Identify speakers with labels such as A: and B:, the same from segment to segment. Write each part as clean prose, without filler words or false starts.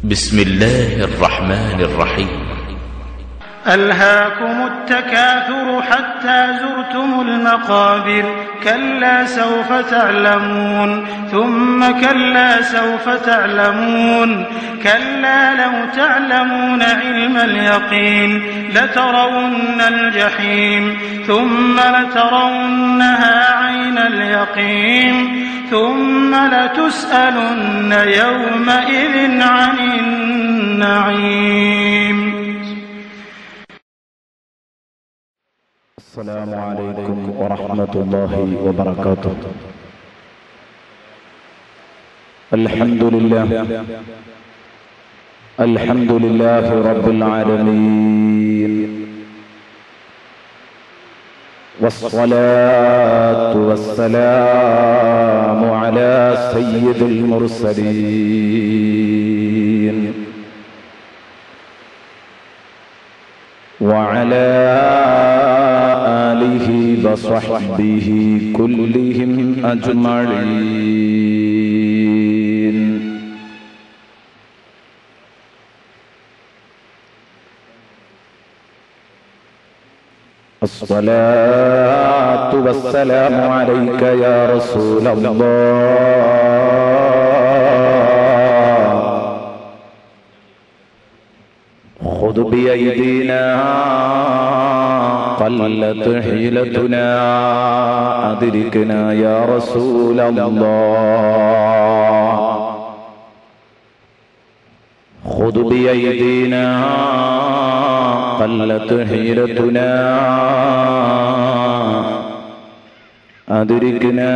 A: بسم الله الرحمن الرحيم.
B: ألهاكم التكاثر حتى زرتم المقابر كلا سوف تعلمون ثم كلا سوف تعلمون كلا لو تعلمون علم اليقين لترون الجحيم ثم لترونها عين اليقين ثم لتسألن يومئذ عن النعيم.
C: السلام عليكم ورحمة الله وبركاته. الحمد لله رب العالمين، والصلاة والسلام على سيد المرسلين وعلى آله وصحبه كلهم أجمعين. الصلاة والسلام عليك يا رسول الله، خذ بأيدينا قلت حيلتنا أدركنا يا رسول الله، خذ بأيدينا قلت حيلتنا أدركنا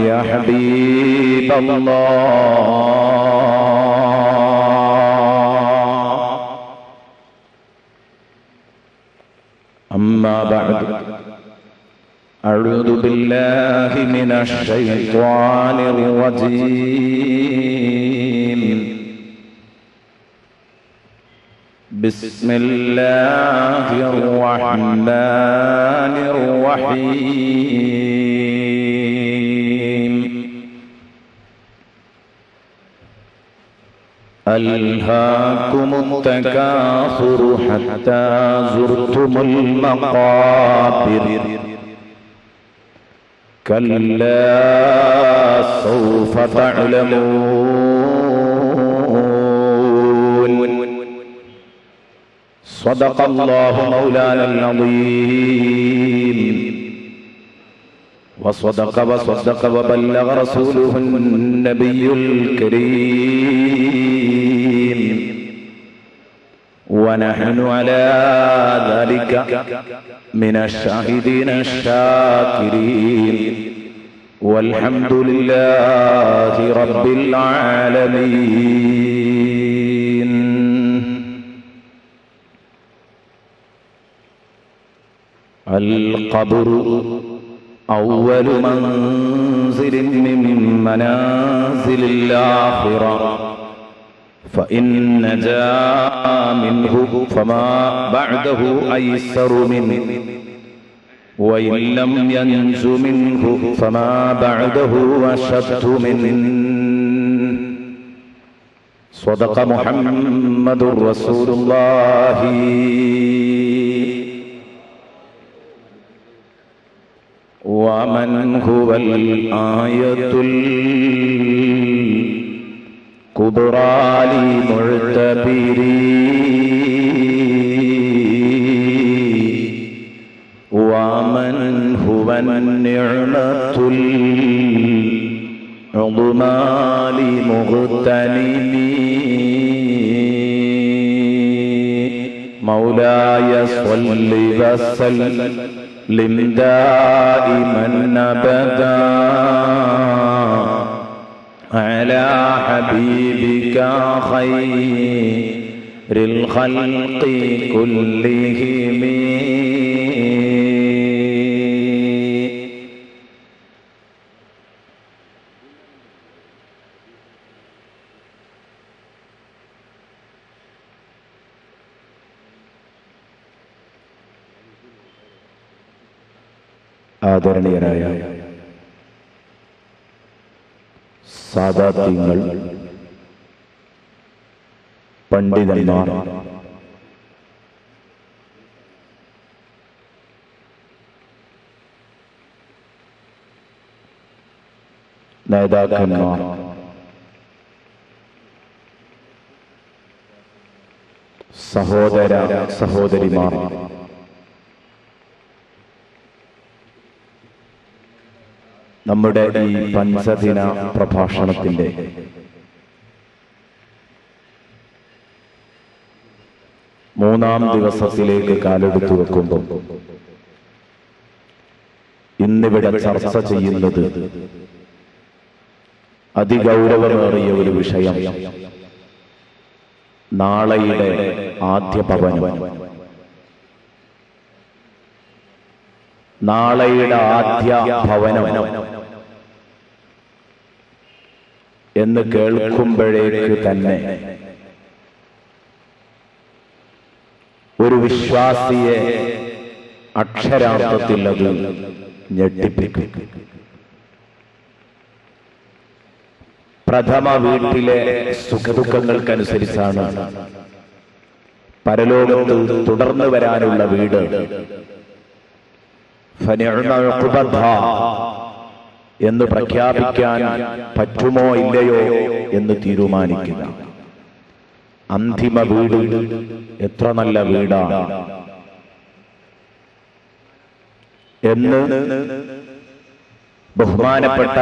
C: يا حبيب الله. أما بعد، أعوذ بالله من الشيطان الرجيم. بسم الله الرحمن الرحيم. ألهاكم التكاثر حتى زرتم المقابر كلا سوف تعلمون. صدق الله مولانا العظيم، وصدق وبلغ رسوله النبي الكريم، ونحن على ذلك من الشاهدين الشاكرين، والحمد لله رب العالمين. القبر أول منزل من منازل الآخرة، فإن نجا منه فما بعده أيسر منه، وإن لم ينج منه فما بعده أشد منه. صدق محمد رسول الله. ومن هو الآية الكبرى لمعتبري، ومن هو النعمة العظمى لمغتنمي. مولاي صل وسلم دائما أبدا على حبيبك خير الخلق كلهم. ആദരണീയരായ സാദാത്യങ്ങൾ, പണ്ഡിതന്മാർ, നേതാക്കന്മാർ, സഹോദര സഹോദരിമാർ, നമ്മുടെ ഈ പഞ്ചദിന പ്രഭാഷണത്തിന്റെ മൂന്നാം ദിവസത്തിലേക്ക് കാലെടുത്തു വെക്കുമ്പോൾ ഇന്നിവിടെ ചർച്ച ചെയ്യുന്നത് അതിഗൗരവമേറിയ ഒരു വിഷയം, നാളെയുടെ ആദ്യ ഭവനം. നാളെയുടെ ആദ്യ ഭവനം എന്ന് കേൾക്കുമ്പോഴേക്ക് തന്നെ ഒരു വിശ്വാസിയെ അക്ഷരാർത്ഥത്തിൽ അത് ഞെട്ടിപ്പിക്കും. പ്രഥമ വീട്ടിലെ സുഖദുഃഖങ്ങൾക്കനുസരിച്ചാണ് പരലോകത്ത് തുടർന്നു വരാനുള്ള വീട് എന്ന് പ്രഖ്യാപിക്കാൻ പറ്റുമോ ഇല്ലയോ എന്ന് തീരുമാനിക്കുക. അന്തിമ വീട് എത്ര നല്ല വീടാണ് എന്ന് ബഹുമാനപ്പെട്ട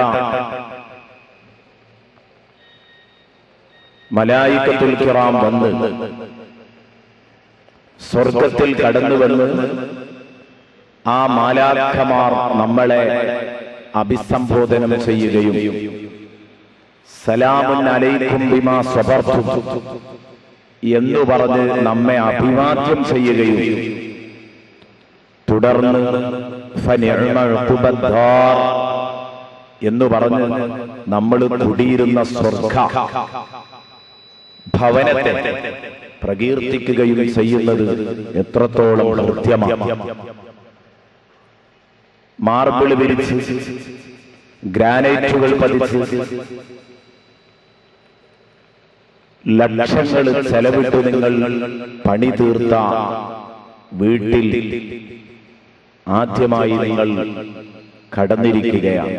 C: മലായികത്തുൽ കിറാം വന്ന് സ്വർഗത്തിൽ കടന്നുവന്ന് ആ മാലാഖമാർ നമ്മളെ അഭിസംബോധനം ചെയ്യുകയും സലാമുൻ അലൈക്കും ബിമാ സബർതും എന്ന് പറഞ്ഞ് നമ്മെ അഭിവാദ്യം ചെയ്യുകയും തുടർന്ന് ഫനിഅമ ഉഖ്ബദ്ദാർ എന്ന് പറഞ്ഞ് നമ്മൾ കുടിയിരുന്ന സ്വർഗ ഭവനത്തെ പ്രകീർത്തിക്കുകയും ചെയ്യുന്നത് എത്രത്തോളം കൃത്യമാണ്. മാർബിൾ വിരിച്ച് ഗ്രാനൈറ്റുകൾ പതിച്ച് ലക്ഷങ്ങൾ ചെലവിട്ട് നിങ്ങൾ പണി തീർത്ത വീട്ടിൽ ആദ്യമായി നിങ്ങൾ കടന്നിരിക്കുകയാണ്.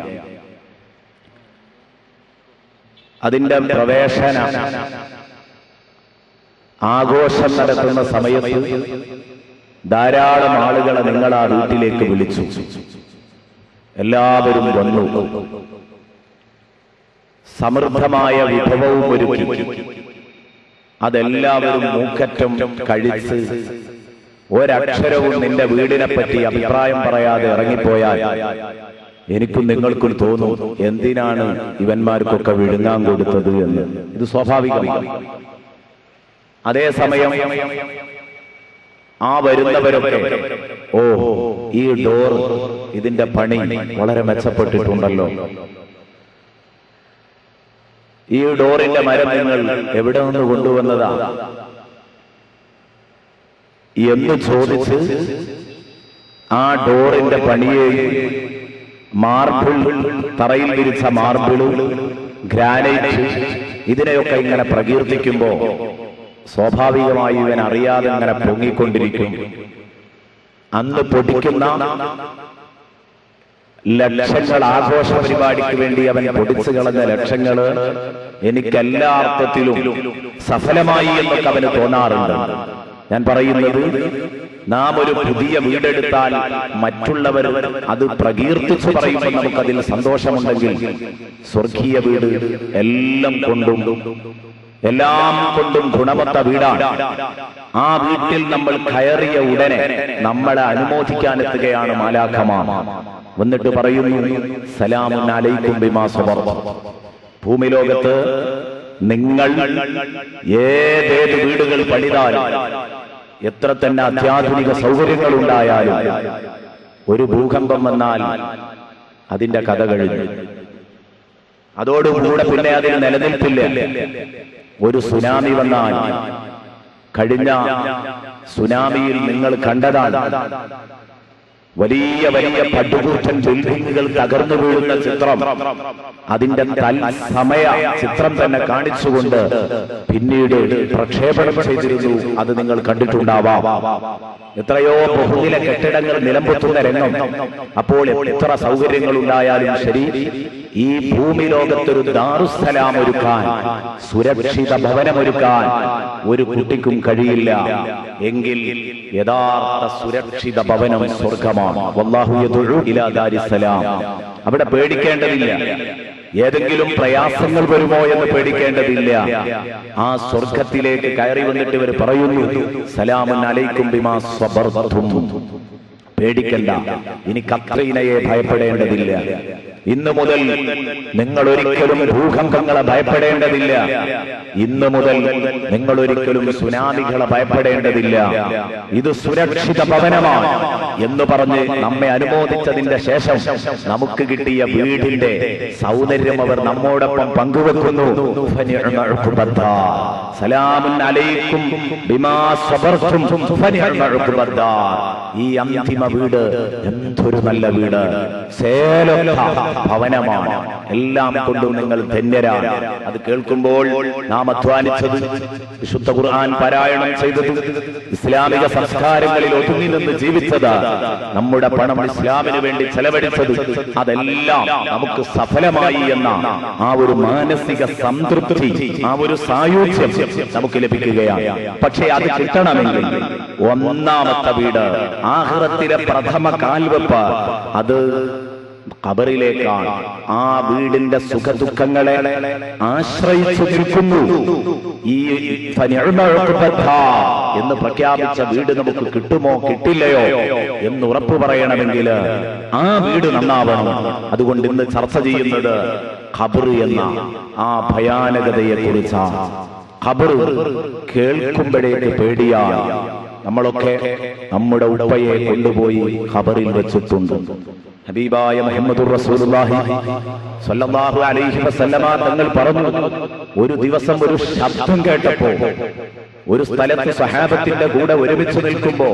C: അതിന്റെ പ്രവേശന ആഘോഷം നടത്തുന്ന സമയത്ത് ധാരാളം ആളുകളെ നിങ്ങൾ ആ വീട്ടിലേക്ക് വിളിച്ചു. എല്ലാവരും വന്നു. സമൃദ്ധമായ വിഭവവും ഒരുക്കി. അതെല്ലാവരും മൂക്കറ്റം കഴിച്ച് ഒരക്ഷരവും നിന്റെ വീടിനെ പറ്റി അഭിപ്രായം പറയാതെ ഇറങ്ങിപ്പോയാൽ എനിക്കും നിങ്ങൾക്കും തോന്നും, എന്തിനാണ് ഇവന്മാർക്കൊക്കെ വിഴുങ്ങാൻ കൊടുത്തത് എന്ന്. ഇത് സ്വാഭാവികമാണ്. അതേസമയം ആ വരുന്നവരൊക്കെ ഓ, ഈ ഡോർ, ഇതിന്റെ പണി വളരെ മെച്ചപ്പെട്ടിട്ടുണ്ടല്ലോ, ഈ ഡോറിന്റെ മരം നിങ്ങൾ എവിടെ നിന്ന് കൊണ്ടുവന്നതാ എന്ന് ചോദിച്ച് ആ ഡോറിന്റെ പണിയെയും മാർബിൾ, തറയിൽ വിരിച്ച മാർബിള്, ഗ്രാനൈറ്റ്, ഇതിനെയൊക്കെ ഇങ്ങനെ പ്രകീർത്തിക്കുമ്പോ സ്വാഭാവികമായി ഇവൻ അറിയാതെ ഇങ്ങനെ പൊങ്ങിക്കൊണ്ടിരിക്കും. അന്ന് പൊടിക്കുന്ന ലക്ഷങ്ങൾ, ആഘോഷ പരിപാടിക്ക് വേണ്ടി അവൻ പൊടിച്ചു കളഞ്ഞ ലക്ഷങ്ങള് എനിക്കെല്ലാ അർത്ഥത്തിലും സഫലമായി എന്നൊക്കെ അവന് തോന്നാറുണ്ട്. ഞാൻ പറയുന്നത്, നാം ഒരു പുതിയ വീടെടുത്താൽ മറ്റുള്ളവർ അത് പ്രകീർത്തിച്ചു പറയുമ്പോൾ നമുക്കതിൽ സന്തോഷമുണ്ടെങ്കിൽ, സ്വർഗീയ വീട് എല്ലാം കൊണ്ടും ഗുണമത്ത വീടാണ്. ആ വീട്ടിൽ നമ്മൾ കയറിയ ഉടനെ നമ്മളെ അനുമോദിക്കാനെത്തുകയാണ് മാലാഖമാർ. വന്നിട്ട് പറയുന്നു, സലാമുൻ അലൈക്കും ബിമാ സബർതും. ഭൂമി ലോകത്ത് നിങ്ങൾ ഏതേത് വീടുകൾ പണിതാലും, എത്ര തന്നെ അത്യാധുനിക സൗകര്യങ്ങൾ ഉണ്ടായാലും, ഒരു ഭൂകമ്പം വന്നാൽ അതിന്റെ കഥ കഴിഞ്ഞു. അതോടുകൂടെ പിന്നെ അതിൽ നിലനിൽപ്പില്ല. ഒരു സുനാമി വന്നാൽ, കഴിഞ്ഞ സുനാമിയിൽ നിങ്ങൾ കണ്ടതാണ്, വലിയ വലിയ പടുകൂറ്റൻ ബിൽഡിങ്ങുകൾ തകർന്നു വീഴുന്ന ചിത്രം, അതിന്റെ തത്സമയ ചിത്രം തന്നെ കാണിച്ചുകൊണ്ട് പിന്നീട് പ്രക്ഷേപണം ചെയ്തിരുന്നു. അത് നിങ്ങൾ കണ്ടിട്ടുണ്ടാവാം. എത്രയോ ബഹുനില കെട്ടിടങ്ങൾ നിലംപൊത്തുന്ന രംഗം. അപ്പോൾ എത്ര സൗകര്യങ്ങൾ ഉണ്ടായാലും ശരി, ഈ ഭൂമി ലോകത്തൊരു ദാറുസ്സലാം ഒരുക്കാൻ, സുരക്ഷിത ഭവനമൊരുക്കാൻ ഒരു കുട്ടിക്കും കഴിയില്ല. എങ്കിൽ യഥാർത്ഥ സുരക്ഷിത ഭവനം സ്വർഗമാണ്. വല്ലാഹു യദഉ ഇലാ ദാരിസ്സലാം. അവിടെ പേടിക്കേണ്ടതില്ല. ഏതെങ്കിലും പ്രയാസങ്ങൾ വരുമോ എന്ന് പേടിക്കേണ്ടതില്ല. ആ സ്വർഗത്തിലേക്ക് കയറി വന്നിട്ട് ഇവർ പറയുന്നു, സലാമുൻ അലൈക്കും ബിമാ സ്വബർതും. പേടിക്കണ്ട, ഇനി കത്രീനയെ ഭയപ്പെടേണ്ടതില്ല. ഇന്നു മുതൽ നിങ്ങൾ ഒരിക്കലും ഭൂകമ്പങ്ങളെ ഭയപ്പെടേണ്ടതില്ല. ഇന്നു മുതൽ നിങ്ങൾ ഒരിക്കലും സുനാമികളെ ഭയപ്പെടേണ്ടതില്ല. ഇത് സുരക്ഷിത ഭവനമാണ് എന്ന് പറഞ്ഞ് നമ്മെ അനുമോദിച്ചതിന്റെ ശേഷം നമുക്ക് കിട്ടിയ വീടിന്റെ സൗന്ദര്യം അവർ നമ്മോടൊപ്പം പങ്കുവെക്കുന്നു. സലാമുൻ അലൈക്കും ബിമാ സ്വബർതും ഫനിഅമ ഉഖ്ബദ്ദാർ. ഈ അന്തിമ വീട് എന്തൊരു നല്ല വീട്, ഭവനമാണ്. എല്ലാം കൊണ്ടും നിങ്ങൾ ധന്യരാണ്. അത് കേൾക്കുമ്പോൾ നാം അധ്വാനിച്ചത്, വിശുദ്ധ ഖുർആൻ പാരായണം ചെയ്തത്, ഇസ്ലാമിക സംസ്കാരങ്ങളിൽ ഒതുങ്ങി നിന്ന് ജീവിച്ചത്, നമ്മുടെ പണം ഇസ്ലാമിന് വേണ്ടി ചെലവഴിച്ചത്, അതെല്ലാം നമുക്ക് സഫലമായി എന്ന ആ ഒരു മാനസിക സംതൃപ്തി, ആ ഒരു സായുജ്യം നമുക്ക് ലഭിക്കുകയാണ്. പക്ഷേ അത് കിട്ടണമെങ്കിൽ ഒന്നാമത്തെ വീട്, ആഖിറത്തിലെ പ്രഥമ കാൽവെപ്പ്, അത് ഖബറിലേക്കാണ്. ആ വീടിന്റെ സുഖദുഃഖങ്ങളെ ആശ്രയിച്ചു നിൽക്കുന്നു. ഈ എന്ന് പ്രഖ്യാപിച്ച വീട് നമുക്ക് കിട്ടുമോ കിട്ടില്ലയോ എന്ന് ഉറപ്പ് പറയണമെങ്കിൽ ആ വീട് നന്നാവണം. അതുകൊണ്ട് ഇന്ന് ചർച്ച ചെയ്യുന്നത് ഖബർ എന്ന ആ ഭയാനകതയെ കുറിച്ചാണ്. ഖബർ കേൾക്കുമ്പോഴേക്ക് പേടിയാണ്. നമ്മളൊക്കെ നമ്മുടെ ഉപ്പയെ കൊണ്ടുപോയി ഖബറിൽ വെച്ചിട്ടുണ്ട്. ഹബീബായ മുഹമ്മദുർ റസൂലുള്ളാഹി സ്വല്ലല്ലാഹു അലൈഹി വസല്ലമ തങ്ങൾ പറഞ്ഞു, ഒരു ദിവസം ഒരു ശബ്ദം കേട്ടപ്പോ ഒരു സ്ഥലത്ത് സഹാബത്തിന്റെ കൂടെ ഒരുമിച്ച് നിൽക്കുമ്പോ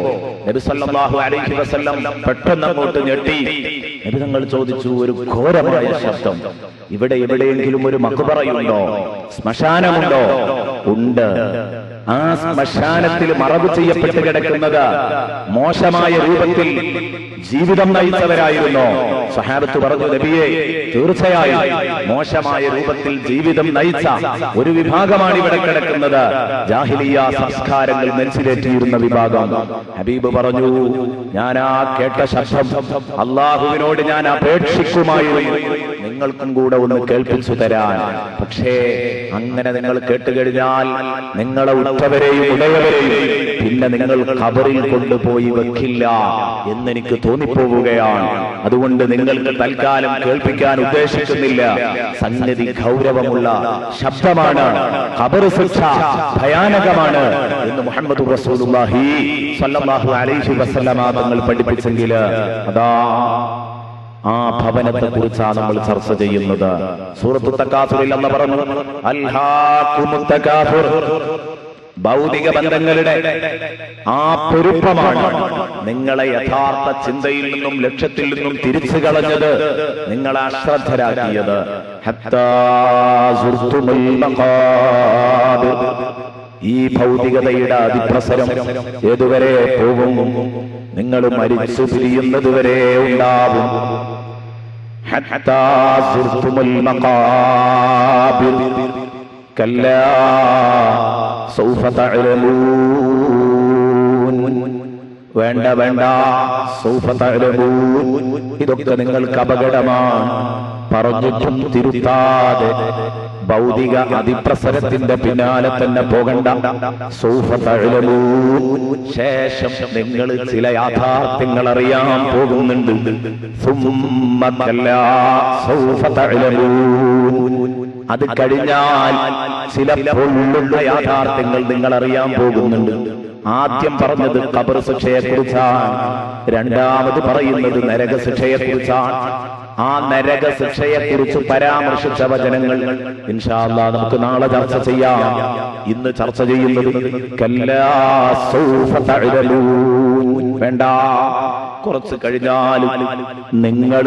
C: നബി സല്ലല്ലാഹു അലൈഹി വസല്ലം പെട്ടെന്ന് അങ്ങോട്ട് ഞെട്ടി. നബി തങ്ങൾ ചോദിച്ചു, ഒരു ഘോരമായ ശബ്ദം, ഇവിടെ എവിടെയെങ്കിലും ഒരു മഖ്ബറയുണ്ടോ, ശ്മശാനമുണ്ടോ? ഉണ്ട്. ആ ശ്മശാനത്തിൽ മറവ് ചെയ്യപ്പെട്ട് കിടക്കുന്നത് മോശമായ രൂപത്തിൽ ജീവിതം നയിച്ചവരായിരുന്നോ? സഹാബത്ത് പറഞ്ഞു, നബിയെ, തീർച്ചയായും മോശമായ രൂപത്തിൽ ജീവിതം നയിച്ച ഒരു വിഭാഗമാണ് ഇവിടെ കിടക്കുന്നത്. ജാഹിലിയ സംസ്കാരങ്ങൾ നെഞ്ചിലേറ്റിയിരുന്ന വിഭാഗം. ഹബീബ് പറഞ്ഞു, ഞാൻ ആ കേട്ട ശബ്ദം അള്ളാഹുവിനോട് ഞാൻ അപേക്ഷിക്കുമായിരുന്നു നിങ്ങൾക്കും കൂടെ ഒന്ന് കേൾപ്പിച്ചു തരാൻ. പക്ഷേ അങ്ങനെ നിങ്ങൾ കേട്ടുകഴിഞ്ഞാൽ നിങ്ങളെ ഉറ്റവരെയും ഉടയവരെയും പിന്നെ നിങ്ങൾ ഖബറിൽ കൊണ്ടുപോയി വെക്കില്ല എന്നെനിക്ക് തോന്നിപ്പോവുകയാണ്. അതുകൊണ്ട് നിങ്ങൾക്ക് തൽക്കാലം കേൾപ്പിക്കാൻ ഉദ്ദേശിക്കുന്നില്ല. സംഗതി ഗൗരവമുള്ള ശബ്ദമാണ്, ഖബർ ശിക്ഷ ഭയാനകമാണ് എന്ന് മുഹമ്മദ് റസൂലുള്ളാഹി സ്വല്ലല്ലാഹു അലൈഹി വസല്ലമ തങ്ങൾ പഠിപ്പിച്ചെങ്കിൽ അതാ ആ ഭവനത്തെ കുറിച്ചാണ് നമ്മൾ ചർച്ച ചെയ്യുന്നത്. സൂറത്തുൽ തകാസുറിൽ അല്ലാഹു പറഞ്ഞു, അൽഹാകുമുത് തകാസുർ. ഭൗതിക ബന്ധങ്ങളുടെ ആ പൊരുപ്പമാണ് നിങ്ങളെ യഥാർത്ഥ ചിന്തയിൽ നിന്നും ലക്ഷ്യത്തിൽ നിന്നും തിരിച്ചു കളഞ്ഞത്, നിങ്ങളെ അശ്രദ്ധരാക്കിയത്. ഹത്താ സുർതുമുൽ മഖാബിർ. ഈ ഭൗതികതയുടെ അതിപ്രസരം ഏതുവരെ പോകും? നിങ്ങൾ മരിച്ചു പിരിയുന്നതുവരെ ഉണ്ടാവും. ഹത്താ സുർതുമുൽ മഖാബിർ കല്ലാ സൗഫ തഅലമൂൻ. വേണ്ട വേണ്ട, സൗഫ തഅലമൂൻ. ഇതൊക്കെ നിങ്ങൾക്ക് അപകടമാണ്. പറഞ്ഞിട്ടും തിരുത്താതെ ഭൗതിക അതിപ്രസരത്തിന്റെ പിന്നാലെ തന്നെ പോകണ്ട. സൗഫ തഅലമൂൻ. ശേഷം നിങ്ങൾ ചില യാഥാർത്ഥ്യങ്ങൾ അറിയാൻ പോകുന്നുണ്ട്. സുമ്മ കല്ലാ സൗഫ തഅലമൂൻ. അത് കഴിഞ്ഞാൽ ചില പൊള്ളുന്ന യാഥാർത്ഥ്യങ്ങൾ നിങ്ങൾ അറിയാൻ പോകുന്നുണ്ട്. ആദ്യം പറഞ്ഞത് ഖബർ ശിക്ഷയെ കുറിച്ചാണ്, രണ്ടാമത് പറയുന്നത് നരക ശിക്ഷയെ കുറിച്ചാണ്. ആ നരക ശിക്ഷയെ കുറിച്ച് പരാമർശിച്ച വചനങ്ങൾ ഇൻഷാ അല്ലാഹ് നമുക്ക് നാളെ ചർച്ച ചെയ്യാം. ഇന്ന് ചർച്ച ചെയ്യുന്നത് കല്ലാ സൗഫ തഅലമൂൻ. വേണ്ട, കുറച്ച് കഴിഞ്ഞാൽ നിങ്ങൾ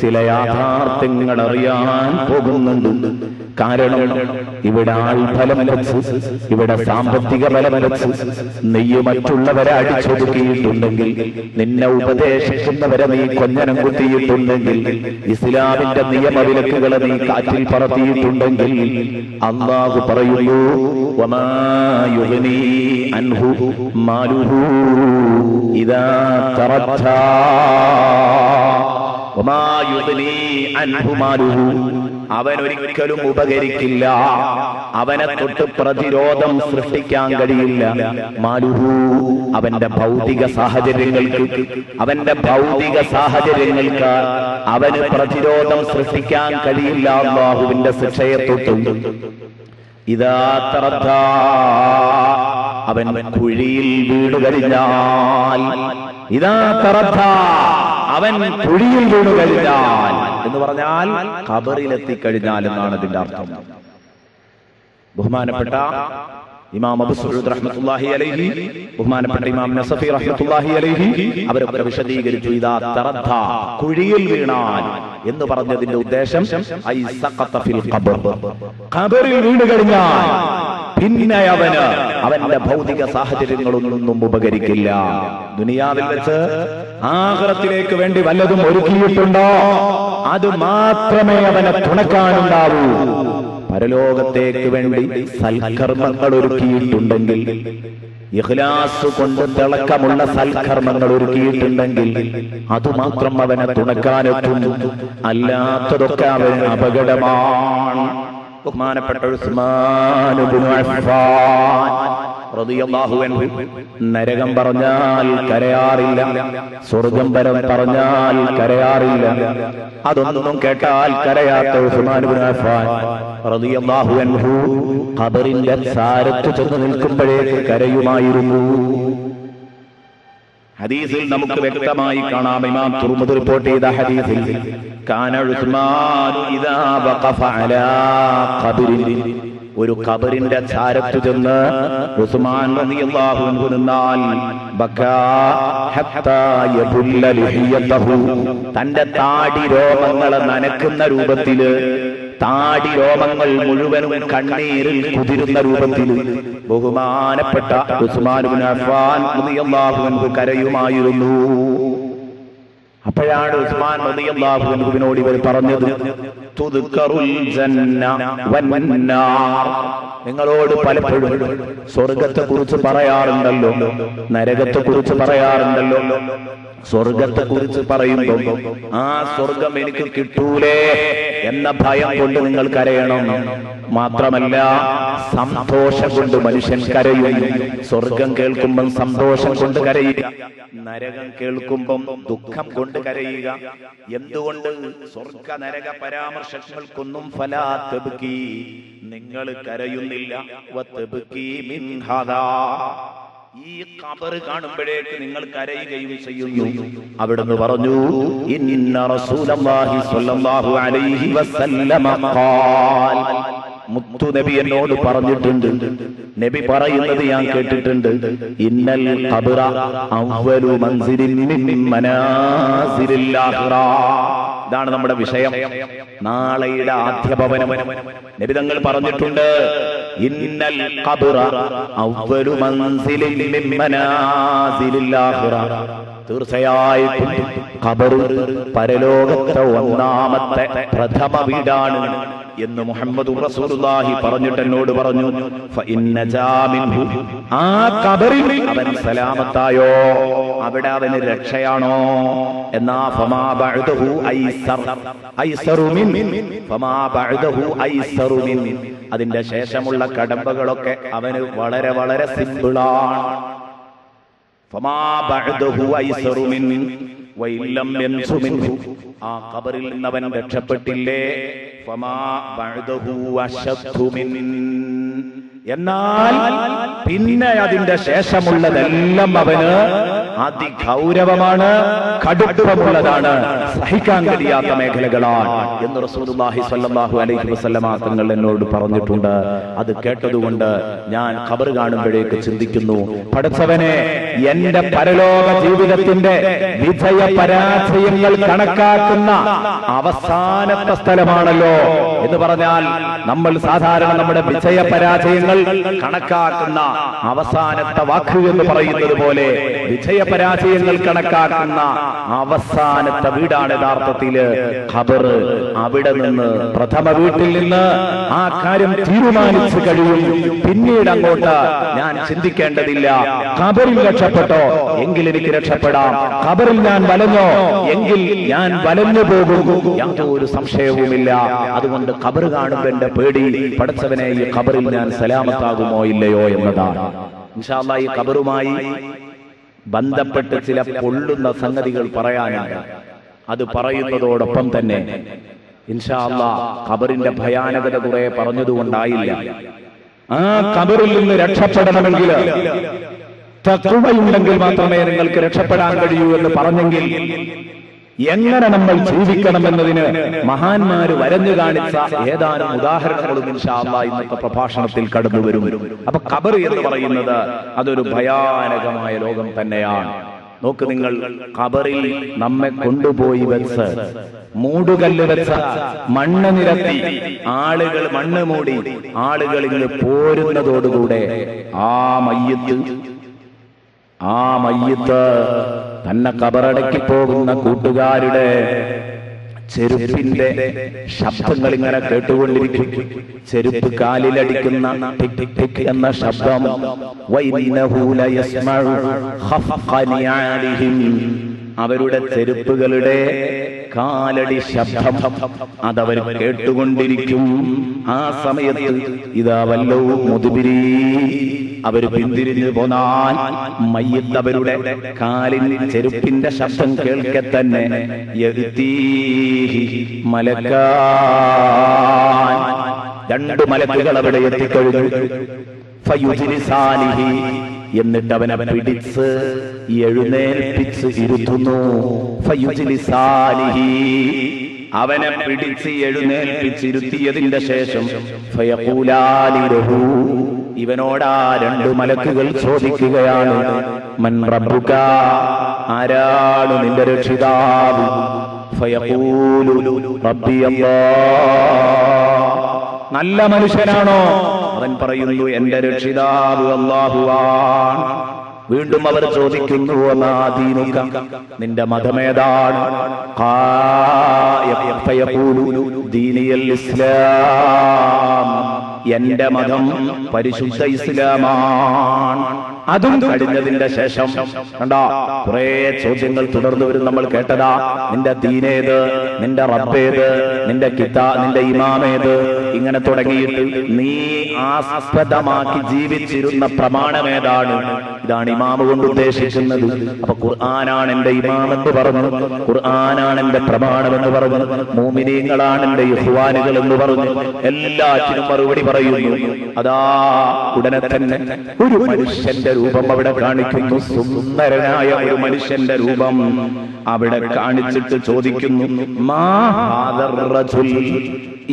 C: ചില യാഥാർത്ഥ്യങ്ങൾ അറിയാൻ പോകുന്നുണ്ട്. കാരണം ഇവിടെ ആൾഫലം വെച്ച്, ഇവിടെ സാമ്പത്തിക ബലം വെച്ച് നെയ്യ് മറ്റുള്ളവരെ അടിച്ചൊതുക്കിയിട്ടുണ്ടെങ്കിൽ, നിന്നെ ഉപദേശിക്കുന്നവരെ നീ കൊഞ്ഞനം കുത്തിയിട്ടുണ്ടെങ്കിൽ, ഇസ്ലാമിന്റെ നിയമവിലക്കുകളെ നീ കാറ്റിൽ പറത്തിയിട്ടുണ്ടെങ്കിൽ, അല്ലാഹു പറയുന്നു വമാ യുഗ്നി അൻഹു മാലുഹു ഇദാ തറദ്ദാ വമാ യുഗ്നി അൻഹു മാലുഹു, അവനൊരിക്കലും ഉപകരിക്കില്ല, അവനെ തൊട്ട് പ്രതിരോധം സൃഷ്ടിക്കാൻ കഴിയില്ല. മാലുഹു, അവന്റെ ഭൗതിക സാഹചര്യങ്ങൾക്ക്, അവന്റെ ഭൗതിക സാഹചര്യങ്ങൾക്ക് അവന് പ്രതിരോധം സൃഷ്ടിക്കാൻ കഴിയില്ല അല്ലാഹുവിന്റെ ശിക്ഷയെ തൊട്ട്. ഇദാ തറദ്ദാ, അവൻ കുഴിയിൽ വീണു കഴിഞ്ഞാൽ, ഇദാ തറദ്ദാ, അവൻ കുഴിയിൽ വീണു കഴിഞ്ഞാൽ എന്ന് പറഞ്ഞാൽ ഖബറിലെത്തിക്കഴിഞ്ഞാൽ എന്നാണ് അതിന്റെ അർത്ഥം. ബഹുമാനപ്പെട്ട ഇമാം അബൂ സഈദ് റഹ്മത്തുള്ളാഹി അലൈഹി, ബഹുമാനപ്പെട്ട ഇമാം നസഫി റഹ്മത്തുള്ളാഹി അലൈഹി അവരൊക്കെ വിശദീകരിച്ചു ഇദാ തറദ്ദാ, കുഴിയിൽ വീണാൽ എന്ന് പറഞ്ഞതിന്റെ ഉദ്ദേശം ഐ സഖത ഫിൽ ഖബർ, ഖബറിൽ വീണു കഴിഞ്ഞാൽ പിന്നെ അവന് അവന്റെ ഭൗതിക സാഹചര്യങ്ങളൊന്നും ഉപകരിക്കില്ല. ദുനിയാവിൽ വെച്ച് ആഖിറത്തിലേക്ക് വേണ്ടി വല്ലതും ഒരുക്കിയിട്ടുണ്ടോ അത് മാത്രമേ അവനെ തുണക്കാനുണ്ടാവൂ. പരലോകത്തേക്ക് വേണ്ടി സൽക്കർമ്മങ്ങൾ ഒരുക്കിയിട്ടുണ്ടെങ്കിൽ, ഇഖ്ലാസ് കൊണ്ട് തിളക്കമുള്ള സൽക്കർമ്മങ്ങൾ ഒരുക്കിയിട്ടുണ്ടെങ്കിൽ അതുമാത്രം അവനെ തുണക്കാനെത്തും. അല്ലാത്തതൊക്കെ അവന് അപകടമാണ്. ബഹുമാനപ്പെട്ട ഉസ്മാൻ ഇബ്നു അഫ്ഫാൻ റളിയല്ലാഹു അൻഹു നരകം പറഞ്ഞാൽ കരയാറില്ല, സ്വർഗം പറഞ്ഞാൽ കരയാറില്ല. അതൊന്നും കേട്ടാൽ കരയാത്ത ഉസ്മാൻ ഇബ്നു അഫ്ഫാൻ റളിയല്ലാഹു അൻഹു ഖബറിന്റെ ചാരത്ത് ചെന്ന് നിൽക്കുമ്പോഴേക്ക് കരയുമായിരുന്നു. ഹദീസിൽ നമുക്ക് വ്യക്തമായി കാണാം, ഇമാം തുർമുദി റിപ്പോർട്ട് ചെയ്ത ഹദീസിൽ കാന ഉസ്മാൻ ഇദാ വഖഫ അലാ ഖബറിൻ, ഒരു ഖബറിന്റെ ചാരത്ത് ചെന്ന് ഉസ്മാൻ റളിയല്ലാഹു അൻഹു നിന്നാൽ ബകാ ഹത്താ യബുല്ല ലിഹിയതഹു, തന്റെ താടി രോമങ്ങളെ നനക്കുന്ന രൂപത്തിൽ, താടി രോമങ്ങൾ മുഴുവനും കണ്ണീരിൽ കുതിരുന്ന രൂപത്തിൽ ബഹുമാനപ്പെട്ട ഉസ്മാൻ ഇബ്നു അഫ്ഫാൻ റളിയല്ലാഹു അൻഹു കരയുമായിരുന്നു. അപ്പോഴാണ് ഉസ്മാൻ റളിയല്ലാഹു അൻഹുവിനോട് ഇവർ പറഞ്ഞത് തുദ്കറുൽ ജന്ന വന്നാർ, നിങ്ങളോട് പലപ്പോഴും സ്വർഗത്തെ കുറിച്ച് പറയാറുണ്ടല്ലോ, നരകത്തെ കുറിച്ച് പറയാറുണ്ടല്ലോ. സ്വർഗത്തെ കുറിച്ച് പറയുമ്പോൾ ആ സ്വർഗം എനിക്ക് കിട്ടൂലേ എന്ന ഭയം കൊണ്ട് നിങ്ങൾ കരയണം. മാത്രമല്ല സന്തോഷം കൊണ്ട് മനുഷ്യൻ കരയും. സ്വർഗം കേൾക്കുമ്പം സന്തോഷം കൊണ്ട് കരയുക, നരകം കേൾക്കുമ്പം ദുഃഖം കൊണ്ട് കരയുക. എന്തുകൊണ്ട്? സ്വർഗ നരക പരാമർശങ്ങൾക്കൊന്നും ഫലാ തബ്കി, നിങ്ങൾ കരയുന്നില്ല. വതബ്കി മിൻ ഹാദാ, ഈ ഖബർ കാണുമ്പോഴേക്ക് നിങ്ങൾ കരയുകയും ചെയ്യുന്നു. അവിടുന്ന് പറഞ്ഞു ഇന്ന റസൂലല്ലാഹി സ്വല്ലല്ലാഹു അലൈഹി വസല്ലമ ഖാൽ, മുത്തു നബി എന്നോട് പറഞ്ഞിട്ടുണ്ട്, നബി പറയുന്നത് ഞാൻ കേട്ടിട്ടുണ്ട്, ഇന്നൽ ഖബ്റ അവ്വലു മൻസിലിൻ മിൻ മനാസിലിൽ ആഖിറ. ഇതാണ് നമ്മുടെ വിഷയം, നാളെയുടെ ആദ്യ ഭവനം. നബി തങ്ങൾ പറഞ്ഞിട്ടുണ്ട് ഇന്നൽ ഖബ്റ അവ്വലു മൻസിലിൻ മിൻ മനാസിലിൽ ആഖിറ, തീർച്ചയായിട്ടും ഖബർ പരലോകത്തെ ഒന്നാമത്തെ പ്രഥമ വീടാണ് എന്ന് മുഹമ്മദ് റസൂലുള്ളാഹി പറഞ്ഞിട്ട് എന്നോട് പറഞ്ഞു. ആ ഖബറിൽ അവൻ സലാമത്തായോ, അവിടെ അവന് രക്ഷയാണോ എന്നാ ഫമാ ബഅദഹു ഐസറു മിൻ, ഫമാ ബഅദഹു ഐസറു മിൻ, അതിന്റെ ശേഷമുള്ള കടമ്പകളൊക്കെ അവന് വളരെ വളരെ സിമ്പിളാണ്. ഫമാ ബഅദഹു ഐസറു മിൻ വഇല്ലം യൻസു മിൻഹു, ആ ഖബറിൽ നിന്നവൻ രക്ഷപ്പെട്ടില്ലേ ഫമാ ബഅദഹു അശദ്ദു മിൻ, എന്നാൽ പിന്നെ അതിന്റെ ശേഷമുള്ളതെല്ലാം അവന് അതിഗൗരവമാണ്, കടുപ്പമുള്ളതാണ്, സഹിക്കാൻ കഴിയാത്ത മേഖലകളാണ് എന്ന് റസൂലുള്ളാഹി സ്വല്ലല്ലാഹു അലൈഹി വസല്ലമ തങ്ങൾ എന്നോട് പറഞ്ഞിട്ടുണ്ട്. അത് കേട്ടതുകൊണ്ട് ഞാൻ ഖബർ കാണുമ്പോഴേക്ക് ചിന്തിക്കുന്നു, പടച്ചവനെ, എന്റെ പരലോക ജീവിതത്തിന്റെ വിജയ പരാജയങ്ങൾ കണക്കാക്കുന്ന അവസാനത്തെ സ്ഥലമാണല്ലോ എന്ന് പറഞ്ഞാൽ, നമ്മൾ സാധാരണ നമ്മുടെ വിജയ പരാജയങ്ങൾ കണക്കാക്കുന്ന അവസാനത്തെ വാക്ക് എന്ന് പറയുന്നത് പോലെ വിജയ പരാജയങ്ങൾ കണക്കാക്കുന്ന അവസാനത്തെ വീടാണ് യഥാർത്ഥത്തില് ഖബർ. അവിടെ നിന്ന് പ്രഥമ വീട്ടിൽ നിന്ന് ആ കാര്യം തീരുമാനിച്ചു കഴിയും. പിന്നീട് അങ്ങോട്ട് ഞാൻ ചിന്തിക്കേണ്ടതില്ല. ഖബറിൽ രക്ഷപ്പെട്ടോ എങ്കിൽ എനിക്ക് രക്ഷപ്പെടാം, ഖബറിൽ ഞാൻ വലഞ്ഞോ എങ്കിൽ ഞാൻ വലഞ്ഞു പോകും, യാതൊരു സംശയവുമില്ല. അതുകൊണ്ട് ഖബർ കാണുമ്പോൾ എന്റെ പേടി, പടച്ചവനെ, ഈ ഖബറിൽ ഞാൻ സലാമത്താകുമോ ഇല്ലയോ എന്നതാണ്. ഇൻഷാ അല്ലാഹ് ഈ ഖബറുമായി ബന്ധപ്പെട്ട് ചില പൊള്ളുന്ന സംഗതികൾ പറയാനുണ്ട്. അത് പറയുന്നതോടൊപ്പം തന്നെ ഇൻഷാ അല്ലാഹ് ഖബറിന്റെ ഭയാനകത കുറെ പറഞ്ഞതുകൊണ്ടായില്ല. ആ ഖബറിൽ നിന്ന് രക്ഷപ്പെടണമെങ്കിൽ തഖ്വയുണ്ടെങ്കിൽ മാത്രമേ നിങ്ങൾക്ക് രക്ഷപ്പെടാൻ കഴിയൂ എന്ന് പറഞ്ഞെങ്കിൽ എങ്ങനെ നമ്മൾ ജീവിക്കണമെന്നതിന് മഹാന്മാര് വരഞ്ഞു കാണിച്ച ഏതാനും ഉദാഹരണങ്ങളും ഇൻഷാ അല്ലാഹ് ഇന്നത്തെ പ്രഭാഷണത്തിൽ കടന്നു വരും. അപ്പൊ ഖബർ എന്ന് പറയുന്നത് അതൊരു ഭയാനകമായ ലോകം തന്നെയാണ്. നോക്ക് നിങ്ങൾ, ഖബറിൽ നമ്മെ കൊണ്ടുപോയി വെച്ച് മൂടുകല്ല് വെച്ച മണ്ണ് നിരത്തി ആളുകൾ മണ്ണ് മൂടി ആളുകൾ ഇങ്ങ് പോരുന്നതോടുകൂടെ ആ മയ്യത്ത് തന്നെ ഖബറടക്കി പോകുന്ന കൂട്ടുകാരുടെ ചെരുപ്പിന്റെ ശബ്ദങ്ങൾ ഇങ്ങനെ കേട്ടുകൊണ്ടിരിക്കും. ചെരുപ്പ് കാലിലടിക്കുന്ന ടിക് ടിക് ടിക് എന്ന ശബ്ദം, അവരുടെ ചെരുപ്പുകളുടെ കാലടി ശബ്ദം അതവർ കേട്ടുകൊണ്ടിരിക്കും. ആ സമയത്ത് ഇതാ വല്ലോ മുതുബിരി, അവർ പിന്തിരിഞ്ഞു പോന്നാൽ മയ്യത്ത് അവരുടെ കാലിൽ ചെരുപ്പിന്റെ ശബ്ദം കേൾക്കെ തന്നെ മലക്കാൻ രണ്ട് മലക്കുകൾ അവിടെ എത്തിക്കഴിഞ്ഞു. ഫയുജ്ലിസാനിഹി, എന്നിട്ട് അവനെ പിടിച്ച് എഴുന്നേൽപ്പിച്ച് ഇരുത്തുന്നു. ഫയുജ്ലിസാനിഹി, അവനെ പിടിച്ച് എഴുന്നേൽപ്പിച്ചിരുത്തിയതിന്റെ ശേഷം ഫയഖൂലാനി ലഹു, ഇവനോടാ രണ്ട് മലക്കുകൾ ചോദിക്കുകയാണ്, മൻ റബ്ബുക, ആരാണ് നിന്റെ രക്ഷിതാവ്? ഫയഖൂലു റബ്ബി അല്ലാഹ്, നല്ല മനുഷ്യനാണോ? അവൻ പറയുന്നു, എന്റെ രക്ഷിതാവ് അല്ലാഹുവാണ്. വീണ്ടും അവർ ചോദിക്കുന്നു, വമാ ദീനുക, നിന്റെ മതമേതാണ്? ഫയഖൂലു ദീനിയൽ ഇസ്ലാം, എന്റെ മതം പരിശുദ്ധ ഇസ്ലാമാണ്. അതും കഴിഞ്ഞതിന്റെ ശേഷം കണ്ടാ കുറെ ചോദ്യങ്ങൾ തുടർന്നു വരും. നമ്മൾ കേട്ടതാ, നിന്റെ ദീനേത്, നിന്റെ റബ്ബേത്, നിന്റെ ഇമാമേത്, ഇങ്ങനെ തുടങ്ങിയിട്ട് നീ ആസ്പദമാക്കി ജീവിച്ചിരുന്ന പ്രമാണമേതാണ്? ഇതാണ് ഇമാമ കൊണ്ട് ഉദ്ദേശിക്കുന്നത്. അപ്പൊ ഖുർആനാണ് എന്റെ ഇമാമെന്ന് പറഞ്ഞു, ഖുർആനാണ് എന്റെ പ്രമാണമെന്ന് പറഞ്ഞു, മുഅ്മിനീങ്ങളാണ് എന്റെ ഇഖ്വാനുകൾ എന്ന് പറഞ്ഞു, എല്ലാറ്റിനും മറുപടി പറയുന്നു. അതാ ഉടനെ തന്നെ ഒരു മനുഷ്യന്റെ രൂപം അവിടെ കാണിക്കുന്നു. സുന്ദരനായ ഒരു മനുഷ്യന്റെ രൂപം അവിടെ കാണിച്ചിട്ട് ചോദിക്കുന്നു, മാ ഹാദർ റജുൽ,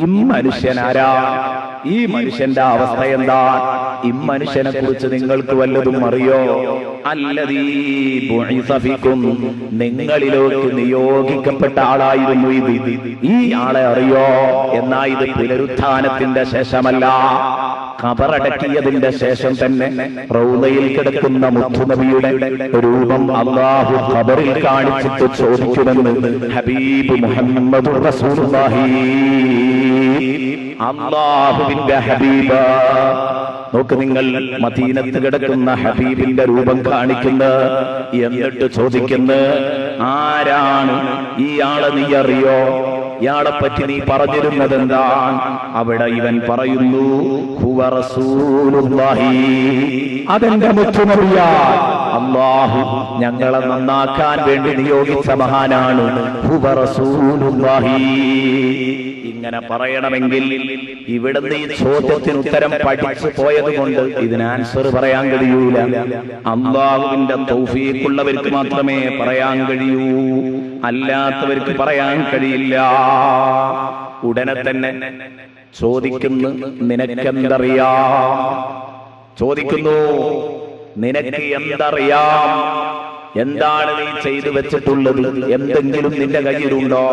C: ഇമ്മനുഷ്യനാരാ? ഈ മനുഷ്യന്റെ അവസ്ഥ എന്താ? ഇമ്മനുഷ്യനെ കുറിച്ച് നിങ്ങൾക്ക് വല്ലതും അറിയോ? അല്ലദീ ബുഇസ ഫീകും, നിങ്ങളിലേക്ക് നിയോഗിക്കപ്പെട്ട ആളായിരുന്നു ഇത്. ഈ ആളെ അറിയോ? എന്നാ ഇത് പുനരുത്ഥാനത്തിന്റെ ശേഷമല്ല, ഖബറടക്കിയതിന്റെ ശേഷം തന്നെ റൗളയിൽ കിടക്കുന്ന മുത്തുനബിയുടെ രൂപം അല്ലാഹു ഖബറിൽ കാണിച്ചിട്ട് ചോദിക്കുമെന്ന് ഹബീബ് മുഹമ്മദ് റസൂലുള്ളാഹി, അല്ലാഹുവിന്റെ ഹബീബ. നോക്ക് നിങ്ങൾ, മദീനത്ത് കിടക്കുന്ന ഹബീബിന്റെ രൂപം കാണിക്കുന്ന, എന്നിട്ട് ചോദിക്കുന്ന, ആരാണ് ഇയാളെ? നീ അറിയോ? ഇയാളെ പറ്റി നീ പറഞ്ഞിരുന്നത് എന്താണ്? അവിടെ ഇവൻ പറയുന്നു, ഹുവ റസൂലുള്ളാഹി, അതെന്റെ മുത്തുനബിയാണ്, അല്ലാഹു ഞങ്ങളെ നന്നാക്കാൻ വേണ്ടി നിയോഗിച്ച മഹാനാണ്, ഹുവ റസൂലുള്ളാഹി. ഇങ്ങനെ പറയണമെങ്കിൽ ഇവിടുന്ന് ഈ ചോദ്യത്തിന് ഉത്തരം പഠിച്ചു പോയത് കൊണ്ട് ഇതിന് ആൻസർ പറയാൻ കഴിയൂല. അല്ലാഹുവിന്റെ തൗഫീഖുള്ളവർക്ക് മാത്രമേ പറയാൻ കഴിയൂ, അല്ലാത്തവർക്ക് പറയാൻ കഴിയില്ല. ഉടനെ തന്നെ ചോദിക്കുന്നു, നിനക്കെന്തറിയാം? ചോദിക്കുന്നു, നിനക്ക് എന്തറിയാം? എന്താണ് നീ ചെയ്തു വെച്ചിട്ടുള്ളത്? എന്തെങ്കിലും നിന്റെ കയ്യിലുണ്ടോ?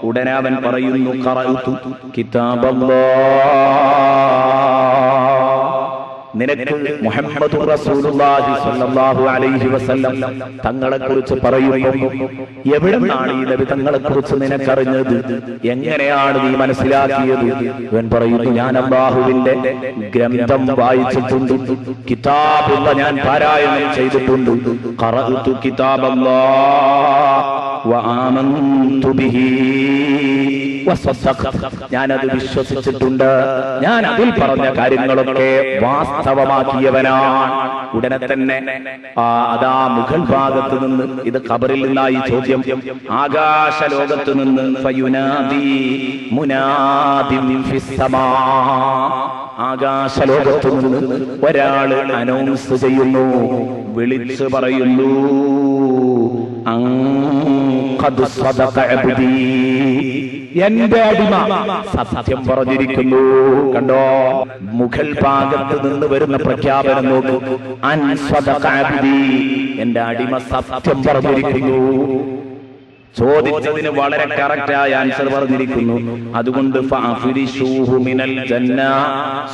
C: ഉടനെ അവൻ പറയുന്നു, ഖറഅതു കിതാബല്ലാഹ്. നിനക്ക് മുഹമ്മദുർ റസൂലുള്ളാഹി സ്വല്ലല്ലാഹു അലൈഹി വസല്ലം തങ്ങളെ കുറിച്ച് പറയുമ്പോൾ എവിടെന്നാണ് ഈ നബി തങ്ങളെ കുറിച്ച് നിനക്കറിഞ്ഞത്? എങ്ങനെയാണ് നീ മനസ്സിലാക്കിയത്? ഇവൻ പറയുന്നു, ഞാൻ അല്ലാഹുവിന്റെ ഗ്രന്ഥം വായിച്ചിട്ടുണ്ട്, കിതാബുള്ള ഞാൻ പാരായണം ചെയ്തിട്ടുണ്ട്. ഖറഅതു കിതാബല്ലാഹ് വആമൻതു ബിഹി വസദ്ദഖ്തു. ഞാനത് വിശ്വസിച്ചിട്ടുണ്ട്, ഞാൻ അതിൽ പറഞ്ഞ കാര്യങ്ങളൊക്കെ വാസ്തവമാക്കിയവനാണ്. ഉടനെ തന്നെ അതാ മുകൾ ഭാഗത്ത് നിന്ന്, ഇത് ഖബറിൽ നിന്നായി ചോദ്യം, ആകാശ ലോകത്ത് നിന്ന് ഫയുനാദി മുനാദിൻ ഫിസ്സമാ, ആകാശ ലോകത്ത് നിന്ന് ഒരാള് അനൗൺസ് ചെയ്യുന്നു, വിളിച്ചു പറയുന്നു, ഖദ് സദഖ അബ്ദി, എന്റെ അടിമ സത്യം പറഞ്ഞിരിക്കുന്നു. കണ്ടോ, മുകൾ ഭാഗത്ത് നിന്ന് വരുന്ന പ്രഖ്യാപനം നോക്കൂ, അൻ സദഖ അബ്ദി, എന്റെ അടിമ സത്യം പറഞ്ഞിരിക്കുന്നു. ചോദിച്ചതിന് വളരെ കറക്റ്റായ ആൻസർ പറഞ്ഞിരിക്കുന്നു. അതുകൊണ്ട് ഫഅഫ്രിശൂഹു മിനൽ ജന്ന,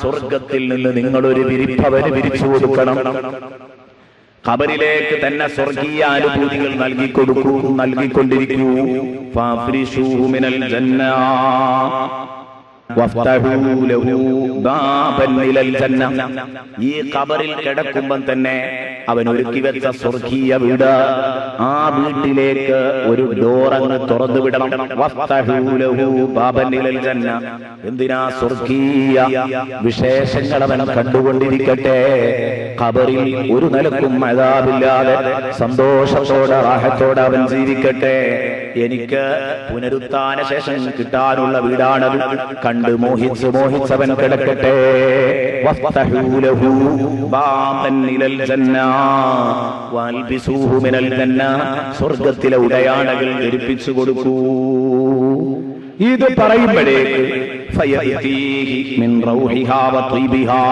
C: സ്വർഗ്ഗത്തിൽ നിന്ന് നിങ്ങളൊരു വിരിപ്പവന് വിരിച്ചു കൊടുക്കണം. ഖബറിലേക്ക് തന്നെ സ്വർഗീയ അനുഭൂതികൾ നൽകിക്കൊണ്ടിരിക്കൂ. ഫഅഫ്രിശൂഹു മിനൽ ജന്ന വഫ്തഹൂ ലഹു ബാബൻ ഇലൽ ജന്ന. ഈ ഖബറിൽ കിടക്കുമ്പോൾ തന്നെ അവൻ ഒരുക്കി വെച്ച സ്വർഗീയ വീട്, ആ വീട്ടിലേക്ക് ഒരു ഡോർ അങ്ങ് തുറന്നു വിടണം. വഫ്തഹൂ ലഹു ബാബൻ ഇലൽ ജന്ന. എന്തിനാ? സ്വർഗീയ വിശേഷങ്ങൾ അവൻ കണ്ടുകൊണ്ടിരിക്കട്ടെ. ഖബറിൽ ഒരു നിലക്കും അദാബില്ലാതെ സന്തോഷത്തോടെ റാഹത്തോടെ അവൻ ജീവിക്കട്ടെ. എനിക്ക് പുനരുത്ഥാന ശേഷം കിട്ടാനുള്ള വീടാണത്. കണ്ട് മോഹിച്ചവൻ കിടക്കട്ടെ. വഫ്തഹൂ ലഹു ബാബൻ ഇലൽ ജന്ന വൽബിസൂഹു മിനൽ ജന്ന, സ്വർഗ്ഗത്തിലെ ഉടയാടകൾ ധരിപ്പിച്ചു കൊടുക്കൂ. ഇത് പറയുമ്പോഴേക്ക് മിൻ റൗഹിഹാ വത്വീബിഹാ,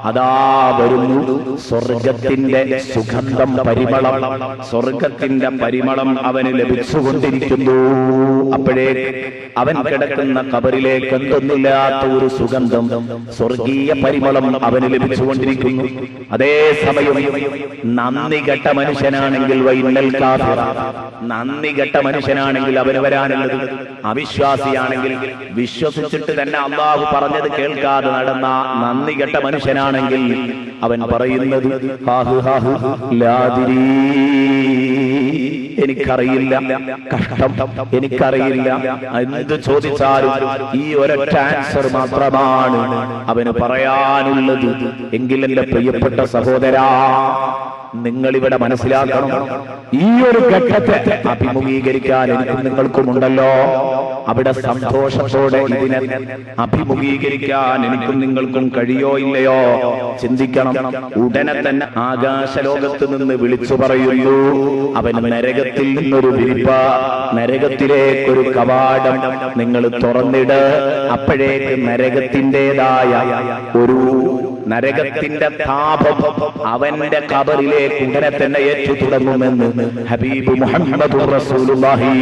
C: അതാ വരുന്നു സ്വർഗത്തിന്റെ സുഗന്ധം, പരിമളം, സ്വർഗത്തിന്റെ പരിമളം അവന് ലഭിച്ചുകൊണ്ടിരിക്കുന്നു. അപ്പോഴേക്ക് അവൻ കിടക്കുന്ന ഖബറിലേക്ക് എന്തൊന്നില്ലാത്ത ഒരു സുഗന്ധം, സ്വർഗീയ പരിമളം അവന് ലഭിച്ചുകൊണ്ടിരിക്കുന്നു. അതേസമയം നന്ദി കെട്ട മനുഷ്യനാണെങ്കിൽ വൈന്നൽ കാഫിറ, നന്ദി കെട്ട മനുഷ്യനാണെങ്കിൽ അവന് വരാനുള്ളത്, അവിശ്വാസിയാണെങ്കിൽ വിശ്വസിച്ചിട്ട് തന്നെ അല്ലാഹു പറഞ്ഞത് കേൾക്കാതെ നടന്ന നന്ദി കെട്ട മനുഷ്യനാണെങ്കിൽ അവൻ പറയുന്നത് ലാദിരീ, എനിക്കറിയില്ല, കഷ്ടം, എനിക്കറിയില്ല. എന്ത് ചോദിച്ചാലും ഈ ഒരൊറ്റ ആൻസർ മാത്രമാണ് അവന് പറയാനുള്ളത്. എങ്കിൽ എന്റെ പ്രിയപ്പെട്ട സഹോദരാ, നിങ്ങളിവിടെ മനസ്സിലാക്കണം, ഈ ഒരു ഘട്ടത്തെ അഭിമുഖീകരിക്കാൻ എനിക്കും നിങ്ങൾക്കുമുണ്ടല്ലോ. അവിടെ സന്തോഷത്തോടെ ഇതിനെ അഭിമുഖീകരിക്കാൻ എനിക്കും നിങ്ങൾക്കും കഴിയോ ഇല്ലയോ ചിന്തിക്കണം. ഉടനെ തന്നെ ആകാശലോകത്ത് നിന്ന് വിളിച്ചു പറയുന്നു, അവൻ നരകത്തിൽ നിന്നൊരു വിരിപ്പ, നരകത്തിലേക്കൊരു കവാടം നിങ്ങൾ തുറന്നിട്. അപ്പോഴേക്ക് നരകത്തിൻ്റെതായ ഒരു നരകത്തിന്റെ താപം അവന്റെ ഖബറിലേക്ക് ഉടനെ തന്നെ ഏറ്റു തുടങ്ങുമെന്ന് ഹബീബ് മുഹമ്മദുർ റസൂലുള്ളാഹി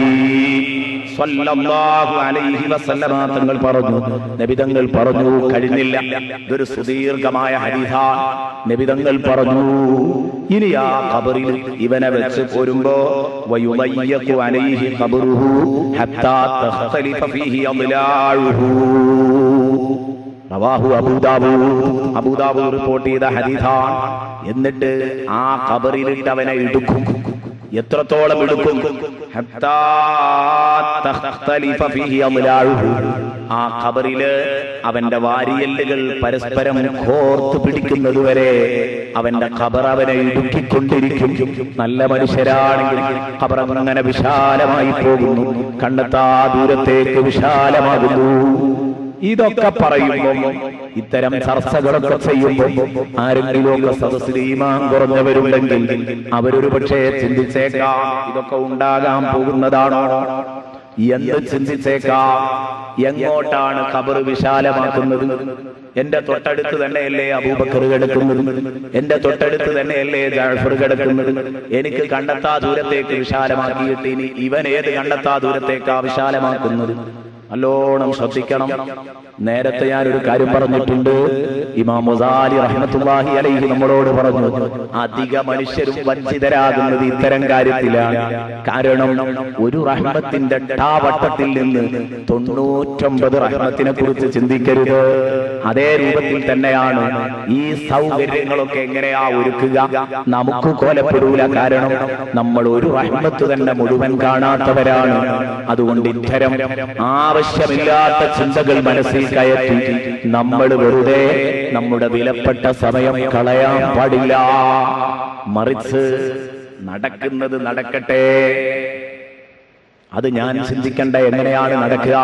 C: സ്വല്ലല്ലാഹു അലൈഹി വസല്ലമ തങ്ങൾ പറഞ്ഞു. നബി തങ്ങൾ പറഞ്ഞു, കഴിഞ്ഞില്ല, ഇതൊരു സുദീർഘമായ ഹദീസാണ്. നബി തങ്ങൾ പറഞ്ഞു, ഇനി ആ ഖബറിൽ ഇവനെ വെച്ച് പോരുമ്പോ വയുളയ്യഖു അലൈഹി ഖബറുഹു ഹത്താ തഖ്തലിഫ ഫീഹി അദ്ലാഉഹു. റവാഹു അബൂദാവൂദ് റിപ്പോർട്ട് ചെയ്ത ഹദീസാണ്. എന്നിട്ട് ആ ഖബറിലിട്ട് അവനെ ഇടുക്കും. എത്രത്തോളം എടുക്കും? ഹത്താ തഖ്തലിഫ ഫീഹി അദ്ലാഉഹു. ആ ഖബറില് അവന്റെ വാരിയെല്ലുകൾ പരസ്പരം കോർത്തു പിടിക്കുന്നതുവരെ അവന്റെ ഖബർ അവനെ ഇടുക്കിക്കൊണ്ടിരിക്കും. നല്ല മനുഷ്യരാണെങ്കിൽ ഖബർ അങ്ങനെ വിശാലമായി പോകുന്നു, കണ്ടെത്താ ദൂരത്തേക്ക് വിശാലമാകുന്നു. ഇതൊക്കെ പറയുമ്പോൾ ഇത്തരം ചർച്ചകളൊക്കെ ചെയ്യുമ്പോൾ ആരെങ്കിലുമൊക്കെ സദസ്സിൽ ഈമാൻ കുറഞ്ഞവരുണ്ടെങ്കിൽ അവരൊരു പക്ഷേ ചിന്തിച്ചേക്കാം, ഇതൊക്കെ ഉണ്ടാകാൻ പോകുന്നതാണോ എന്ന് ചിന്തിച്ചേക്കാം. എങ്ങോട്ടാണ് ഖബർ വിശാലമാക്കുന്നത്? എന്റെ തൊട്ടടുത്ത് തന്നെയല്ലേ അബൂബക്കർ കിടക്കുന്നത്? എന്റെ തൊട്ടടുത്ത് തന്നെയല്ലേ ജഅഫർ കിടക്കുന്നത്? എനിക്ക് കണ്ടെത്താ ദൂരത്തേക്ക് വിശാലമാക്കിയിട്ട് ഇനി ഇവൻ ഏത് കണ്ടെത്താ ദൂരത്തേക്കാ വിശാലമാക്കുന്നത്? നല്ലോണം ശ്രദ്ധിക്കണം. നേരത്തെ ഞാനൊരു കാര്യം പറഞ്ഞിട്ടുണ്ട്. ഇമാം ഗസാലി റഹ്മത്തുള്ളാഹി അലൈഹി നമ്മളോട് പറഞ്ഞു, അധിക മനുഷ്യരും വഞ്ചിതരാകുന്നത് ഇത്തരം കാര്യത്തിലാണ്. കാരണം ഒരു റഹ്മത്തിന്റെ ടാവട്ടത്തിൽ നിന്ന് 99 റഹ്മത്തിനെ കുറിച്ച് ചിന്തിക്കരുത്. അതേ രൂപത്തിൽ തന്നെയാണ് ഈ സൗകര്യങ്ങളൊക്കെ എങ്ങനെയാ ഒരുക്കുക, നമുക്ക് കോലപ്പെടൂല. കാരണം നമ്മൾ ഒരു റഹ്മത്ത് തന്നെ മുഴുവൻ കാണാത്തവരാണ്. അതുകൊണ്ട് ഇത്തരം ആവശ്യമില്ലാത്ത ചിന്തകൾ മനസ്സിൽ കയറ്റി നമ്മൾ വെറുതെ നമ്മുടെ വിലപ്പെട്ട സമയം കളയാൻ പാടില്ല. മറിച്ച് നടക്കുന്നത് നടക്കട്ടെ. അത് ഞാൻ ചിന്തിക്കണ്ട എങ്ങനെയാണ് നടക്കുക.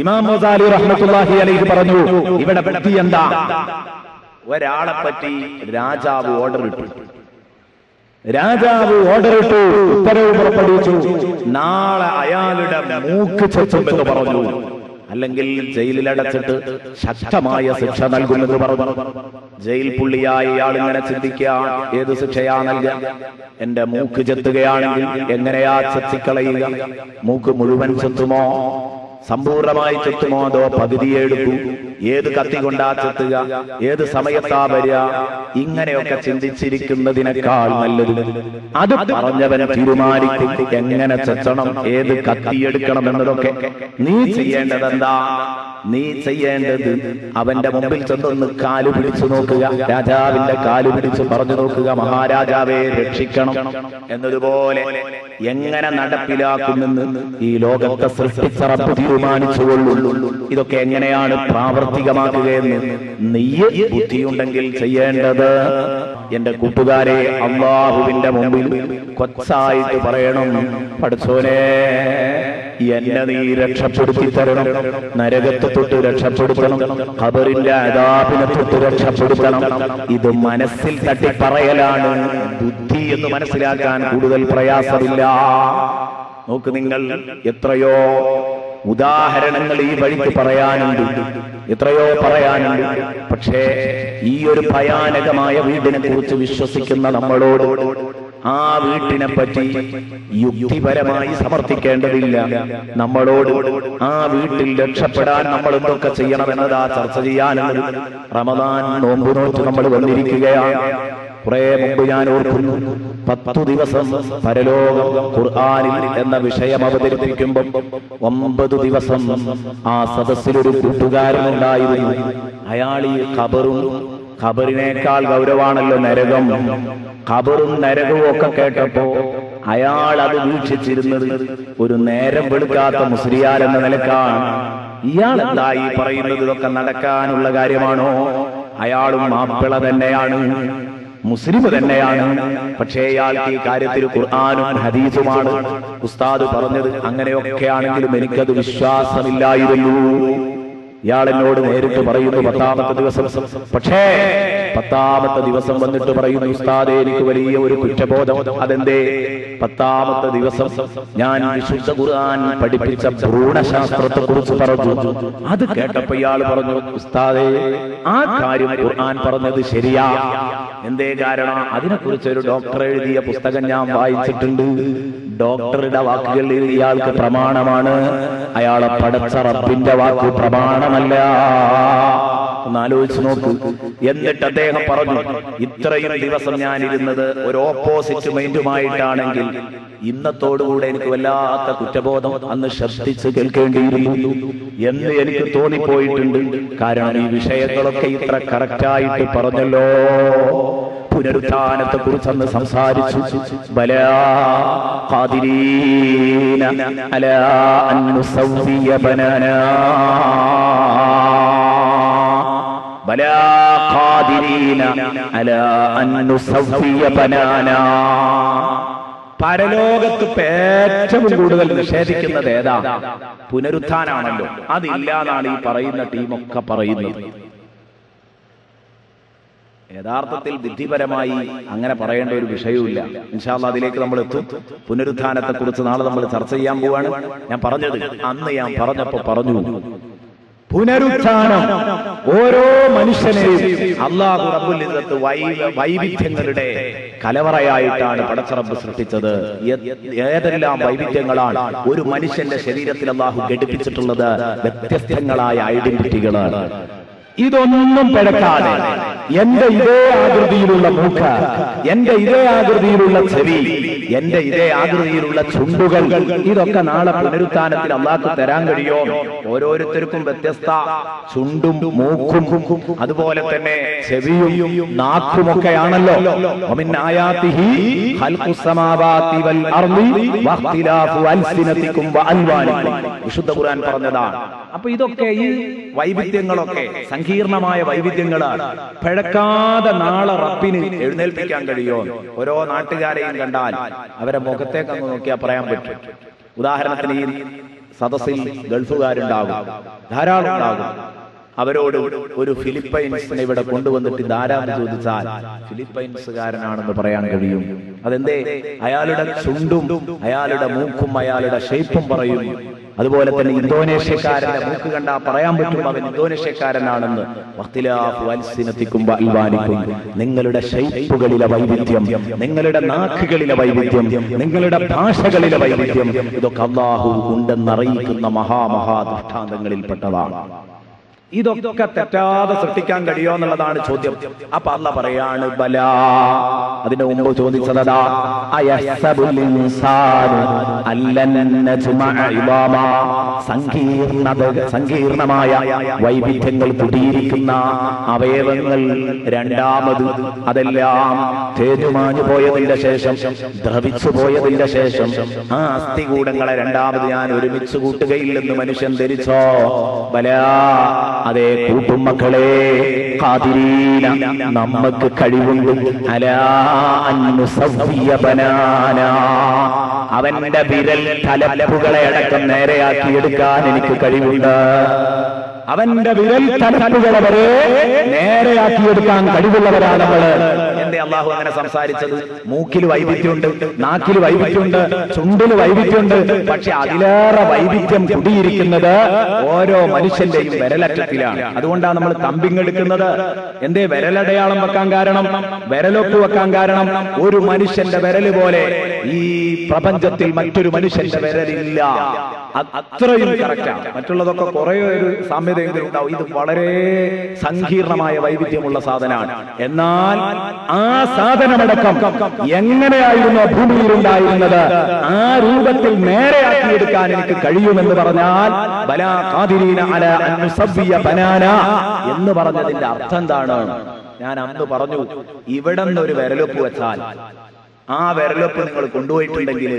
C: ഇമാം ഗസാലി റഹ്മത്തുള്ളാഹി അലൈഹി പറഞ്ഞു, ഇവിടെ പറ്റി എന്താ? ഒരാളെ പറ്റി രാജാവ് ഓർഡർ ഇട്ടു. ഉത്തരവ് പുറപ്പെടുവിച്ചു. നാളെ അയാളുടെ മൂക്ക് ചെത്തുമെന്ന് പറഞ്ഞു, അല്ലെങ്കിൽ ജയിലിലടച്ചിട്ട് ശക്തമായ ശിക്ഷ നൽകുമെന്ന് പറഞ്ഞു. ജയിൽ പുള്ളിയായ ഇയാൾ ഇങ്ങനെ ചിന്തിക്കുക, ഏത് ശിക്ഷയാ നൽകുക? എന്റെ മൂക്ക് ചെത്തുകയാണെങ്കിൽ എങ്ങനെയാ ചെത്തിക്കളയുക? മൂക്ക് മുഴുവൻ ചെത്തുമോ, സമ്പൂർണമായി ചെത്തുമോ, അതോ പകുതിയെ എടുക്കൂ? ഏത് കത്തി കൊണ്ടാ ചെത്തുക? ഏത് സമയത്താ വരിക? ഇങ്ങനെയൊക്കെ ചിന്തിച്ചിരിക്കുന്നതിനേക്കാൾ നല്ലത് അത് പറഞ്ഞവൻ തീരുമാനിക്കും എങ്ങനെ ചെത്തണം, ഏത് കത്തിയെടുക്കണം എന്നതൊക്കെ. നീ ചെയ്യേണ്ടത് എന്താ? നീ ചെയ്യേണ്ടത് അവന്റെ മുമ്പിൽ ചെന്നൊന്ന് കാലു പിടിച്ചു നോക്കുക, രാജാവിന്റെ കാലു പിടിച്ച് പറഞ്ഞു നോക്കുക, മഹാരാജാവെ രക്ഷിക്കണം എന്നതുപോലെ. എങ്ങനെ നടപ്പിലാക്കുമെന്ന് ഈ ലോകത്തെ സൃഷ്ടിച്ച റബ്ബ് തീരുമാനിച്ചുകൊള്ളുള്ളൂ. ഇതൊക്കെ എങ്ങനെയാണ് പ്രാവർത്തികമാക്കുകയെന്ന് നീ ബുദ്ധിയുണ്ടെങ്കിൽ ചെയ്യേണ്ടത്, എന്റെ കൂട്ടുകാരെ, അല്ലാഹുവിന്റെ മുമ്പിൽ കൊച്ചായിട്ട് പറയണം, പഠിച്ചോനെ എന്നെ നീ രക്ഷപ്പെടുത്തി തരണം, നരകത്തെ തൊട്ട് രക്ഷപ്പെടുത്തണം, ഖബറിന്റെ അദാബിനെ തൊട്ട് രക്ഷപ്പെടുത്തണം. ഇത് മനസ്സിൽ തട്ടി പറയലാണ്. ബുദ്ധി എന്ന് മനസ്സിലാക്കാൻ കൂടുതൽ പ്രയാസമില്ല. നോക്ക് നിങ്ങൾ, എത്രയോ ഉദാഹരണങ്ങൾ ഈ വഴിക്ക് പറയാനുണ്ട്, എത്രയോ പറയാനുണ്ട്. പക്ഷേ ഈ ഒരു ഭയാനകമായ വീടിനെ കുറിച്ച് വിശ്വസിക്കുന്ന നമ്മളോട് ആ വീട്ടിനെ പറ്റി യുക്തിപരമായി സമർത്ഥിക്കേണ്ടതില്ല. നമ്മളോട് ആ വീട്ടിൽ രക്ഷപ്പെടാൻ നമ്മൾ എന്തൊക്കെ ചെയ്യണമെന്നതാ ചർച്ച ചെയ്യാനുള്ളത്. റമദാൻ നോമ്പ് നോറ്റ് നമ്മൾ വന്നിരിക്കുകയാണ്. കുറെ മുമ്പ് ഞാൻ ഓർക്കുന്നു, 10 ദിവസം പരലോകം ഖുർആനിൽ എന്ന വിഷയം അവതരിപ്പിക്കുമ്പോൾ 9 ദിവസം ആ സദസ്സിലൊരു കൂട്ടുകാരനുണ്ടായിരുന്നു. അയാൾ ഈ ഖബറിനേക്കാൾ ഗൗരവാണല്ലോ നരകം. ഖബറും നരകവും ഒക്കെ കേട്ടപ്പോ അയാൾ അത് വീക്ഷിച്ചിരുന്നത് ഒരു നേരം വെളുക്കാത്ത മുസ്ലിയാർ എന്ന നിലക്കാണ്. ഇയാൾ എന്താ ഈ പറയുന്നത്? ഇതൊക്കെ നടക്കാനുള്ള കാര്യമാണോ? അയാളും മാപ്പിള തന്നെയാണ്, മുസ്ലിം തന്നെയാണ്. പക്ഷേ ഇയാൾക്ക് ഈ കാര്യത്തിൽ ഖുർആനും ഹദീസുമാണ് ഉസ്താദ് പറഞ്ഞത്. അങ്ങനെയൊക്കെ ആണെങ്കിലും എനിക്കത് വിശ്വാസമില്ലായിരുന്നു. ഇയാൾ എന്നോട് നേരിട്ട് പറയുന്നു 10ാമത്തെ ദിവസം. പക്ഷേ 10ാമത്തെ ദിവസം വന്നിട്ട് പറയുന്നു, ഉസ്താദേ എനിക്ക് വലിയ ഒരു കുറ്റബോധം. അതെന്തേ? 10ാമത്തെ ദിവസം ഞാൻ വിശുദ്ധ ഖുർആൻ പഠിപ്പിച്ച ഭ്രൂണശാസ്ത്രത്തെ കുറിച്ച് പറഞ്ഞു. അത് കേട്ടപ്പോ ഇയാൾ പറഞ്ഞു, ഉസ്താദേ ആ കാര്യം ഖുർആൻ പറഞ്ഞത് ശരിയാ. എന്തേ കാരണം? അതിനെക്കുറിച്ച് ഒരു ഡോക്ടർ എഴുതിയ പുസ്തകം ഞാൻ വായിച്ചിട്ടുണ്ട്. ഡോക്ടറുടെ വാക്കുകൾ ഇയാൾക്ക് പ്രമാണമാണ്, അയാളെ പടച്ച റബ്ബിന്റെ വാക്ക് പ്രമാണമല്ല. ഒന്നാലോചിച്ച് നോക്കൂ. എന്നിട്ട് അദ്ദേഹം പറഞ്ഞു, ഇത്രയും ദിവസം ഞാൻ ഇരുന്നത് ഒരു ഓപ്പോസിറ്റ് മൈൻഡുമായിട്ടാണെങ്കിൽ ഇന്നത്തോടുകൂടെ എനിക്ക് വല്ലാത്ത കുറ്റബോധം അന്ന് ശ്രദ്ധിച്ച് കേൾക്കേണ്ടിയിരുന്നു എന്ന് എനിക്ക് തോന്നിപ്പോയിട്ടുണ്ട്. കാരണം ഈ വിഷയങ്ങളൊക്കെ ഇത്ര കറക്റ്റായിട്ട് പറഞ്ഞല്ലോ. പുനരുത്ഥാനത്തെ കുറിച്ച് അന്ന് സംസാരിച്ചു. ബലാ ഖാദിരീന അലാ അൻ നുസവ്വിയ ബനാനാ, ബലാ ഖാദിരീന അലാ അൻ നുസവ്വിയ ബനാനാ. പരലോകത്ത് ഏറ്റവും കൂടുതൽ നിഷേധിക്കുന്നത് ഏതാ? പുനരുത്ഥാനാണല്ലോ. അതില്ലാന്നാണ് ഈ പറയുന്ന ടീമൊക്കെ പറയുന്നത്. യഥാർത്ഥത്തിൽ ബുദ്ധിപരമായി അങ്ങനെ പറയേണ്ട ഒരു വിഷയവുമില്ല. ഇൻഷാ അല്ലാഹ് അതിലേക്ക് നമ്മൾ എത്തും. പുനരുത്ഥാനത്തെ കുറിച്ച് നാളെ നമ്മൾ ചർച്ച ചെയ്യാൻ പോവാണ്. ഞാൻ പറഞ്ഞത് അന്ന് ഞാൻ പറഞ്ഞപ്പോ പറഞ്ഞു, പുനരുത്ഥാനം ഓരോ മനുഷ്യനെയും അല്ലാഹു റബ്ബുൽ ഇസ്സത്ത് വൈവിധ്യങ്ങളുടെ കലവറയായിട്ടാണ് പടച്ച റബ്ബ് സൃഷ്ടിച്ചത്. ഏതെല്ലാം വൈവിധ്യങ്ങളാണ് ഒരു മനുഷ്യന്റെ ശരീരത്തിൽ അല്ലാഹു ഘടിപ്പിച്ചിട്ടുള്ളത്! വ്യത്യസ്തങ്ങളായ ഐഡന്റിറ്റികളാണ്. ഇതൊന്നും പിഴക്കാതെ എന്റെ ഇതേ ആകൃതിയിലുള്ള മൂക്ക്, എന്റെ ഇതേ ആകൃതിയിലുള്ള ചെവി, എന്റെ ഇതേ ആകൃതിയിലുള്ള ചുണ്ടുകൾ, ഇതൊക്കെ നാളെ പുനരുത്ഥാനത്തിൽ അള്ളാഹ്ക്ക് തരാൻ കഴിയോ? ഓരോരുത്തർക്കും വ്യത്യസ്ത ചുണ്ടും മൂക്കും അതുപോലെ തന്നെ ചെവിയും നാക്കുമൊക്കെയാണല്ലോ. വിശുദ്ധ ഖുർആൻ പറഞ്ഞതാണ്. അപ്പൊ ഇതൊക്കെ ഈ വൈവിധ്യങ്ങളൊക്കെ സങ്കീർണമായ വൈവിധ്യങ്ങളാണ്. പിഴക്കാതെ നാളെ റബ്ബിന് എഴുന്നേൽപ്പിക്കാൻ കഴിയോ? ഓരോ നാട്ടുകാരെയും കണ്ടാൽ അവരെ മുഖത്തേക്ക് അങ്ങ് നോക്കിയാൽ പറയാൻ പറ്റും. ഉദാഹരണത്തിന് ഈ സദസ്സിൽ ഗൾഫുകാരുണ്ടാകും, ധാരാളം ഉണ്ടാകും. അവരോട് ഒരു ഫിലിപ്പൈൻസിനെ ഇവിടെ കൊണ്ടുവന്നിട്ട് ധാരാളം ചോദിച്ചാൽ ഫിലിപ്പൈൻസുകാരനാണെന്ന് പറയാൻ കഴിയും. അതെന്തേ? അയാളുടെ ചുണ്ടും അയാളുടെ മൂക്കും അയാളുടെ ഷേപ്പും പറയും. അതുപോലെ തന്നെ ഇന്തോനേഷ്യക്കാരന്റെ മൂക്ക് കണ്ടാൽ പറയാൻ പറ്റും അവൻ ഇന്തോനേഷ്യക്കാരനാണെന്ന്. നിങ്ങളുടെ ഷേപ്പുകളിലെ വൈവിധ്യം, നിങ്ങളുടെ നാക്കുകളിലെ വൈവിധ്യം, നിങ്ങളുടെ ഭാഷകളിലെ വൈവിധ്യം, ഇതൊക്കെ അല്ലാഹു ഉണ്ടെന്നറിയിക്കുന്ന മഹാ ദൃഷ്ടാന്തങ്ങളിൽപ്പെട്ടതാണ്. ഇതൊക്കെ തെറ്റാതെ സൃഷ്ടിക്കാൻ കഴിയോ എന്നുള്ളതാണ് ചോദ്യം. അപ്പൊ അല്ലാഹ് പറയാണ് ബലാ. അതിന്റെ മുമ്പ് ചോദിച്ചതാ സങ്കീർണമായ വൈവിധ്യങ്ങൾ കുടിയിരിക്കുന്ന അവയവങ്ങൾ രണ്ടാമത് അതെല്ലാം തേജുമാഞ്ഞു പോയതിന്റെ ശേഷം, ദ്രവിച്ചു പോയതിന്റെ ശേഷം ആ അസ്ഥികൂടങ്ങളെ രണ്ടാമത് ഞാൻ ഒരുമിച്ച് കൂട്ടുകയില്ലെന്ന് മനുഷ്യൻ ധരിച്ചോ? ബലാ, അതേ കൂട്ടുമക്കളെ, ഖാദിരീന, നമുക്ക് കഴിവുണ്ട്. അലാ അൻ നുസവ്വിയ ബനാനാ, അവന്റെ വിരൽ തലപ്പുകളെ അടക്കം നേരെയാക്കിയെടുക്കാൻ എനിക്ക് കഴിവുണ്ട്. അവന്റെ വിരൽ തലപ്പുകളെ വരെ നേരെയാക്കിയെടുക്കാൻ കഴിവുള്ളവരാണ് നമ്മള്. എന്തേ അള്ളാഹു അങ്ങനെ സംസാരിച്ചത്? മൂക്കിൽ വൈവിധ്യമുണ്ട്, നാക്കിൽ വൈവിധ്യമുണ്ട്, ചുണ്ടിൽ വൈവിധ്യമുണ്ട്. പക്ഷെ അതിലേറെ വൈവിധ്യം കുടിയിരിക്കുന്നത് ഓരോ മനുഷ്യന്റെയും വിരലറ്റത്തിലാണ്. അതുകൊണ്ടാണ് നമ്മൾ തമ്പിങ് എടുക്കുന്നത്. എന്തേ വിരലടയാളം വെക്കാൻ കാരണം, വിരലൊപ്പ് വെക്കാൻ കാരണം, ഒരു മനുഷ്യന്റെ വിരല് പോലെ ഈ പ്രപഞ്ചത്തിൽ മറ്റൊരു മനുഷ്യന്റെ വിരലില്ല. അത്രയും കറക്റ്റാണ്. മറ്റുള്ളതൊക്കെ കുറെ ഒരു സാമ്യതയെങ്കിലും ഉണ്ടാവും. ഇത് വളരെ സങ്കീർണമായ വൈവിധ്യമുള്ള സാധനമാണ്. എന്നാൽ ആ സാധനമടക്കം എങ്ങനെയായിരുന്നു ഭൂമിയിൽ ഉണ്ടായിരുന്നത്, ആ രൂപത്തിൽ നേരെയാക്കിയെടുക്കാൻ എനിക്ക് കഴിയുമെന്ന് പറഞ്ഞാൽ ബലാ ഖാദിരീന അലാ അൻ നുസവ്വിയ ബനാന എന്ന് പറഞ്ഞതിന്റെ അർത്ഥം എന്താണ്? ഞാൻ അന്ന് പറഞ്ഞു, ഇവിടെ നിന്നൊരു വിരലൊപ്പ് വെച്ചാൽ ആ വിരലൊപ്പ് നിങ്ങൾ കൊണ്ടുപോയിട്ടുണ്ടെങ്കിൽ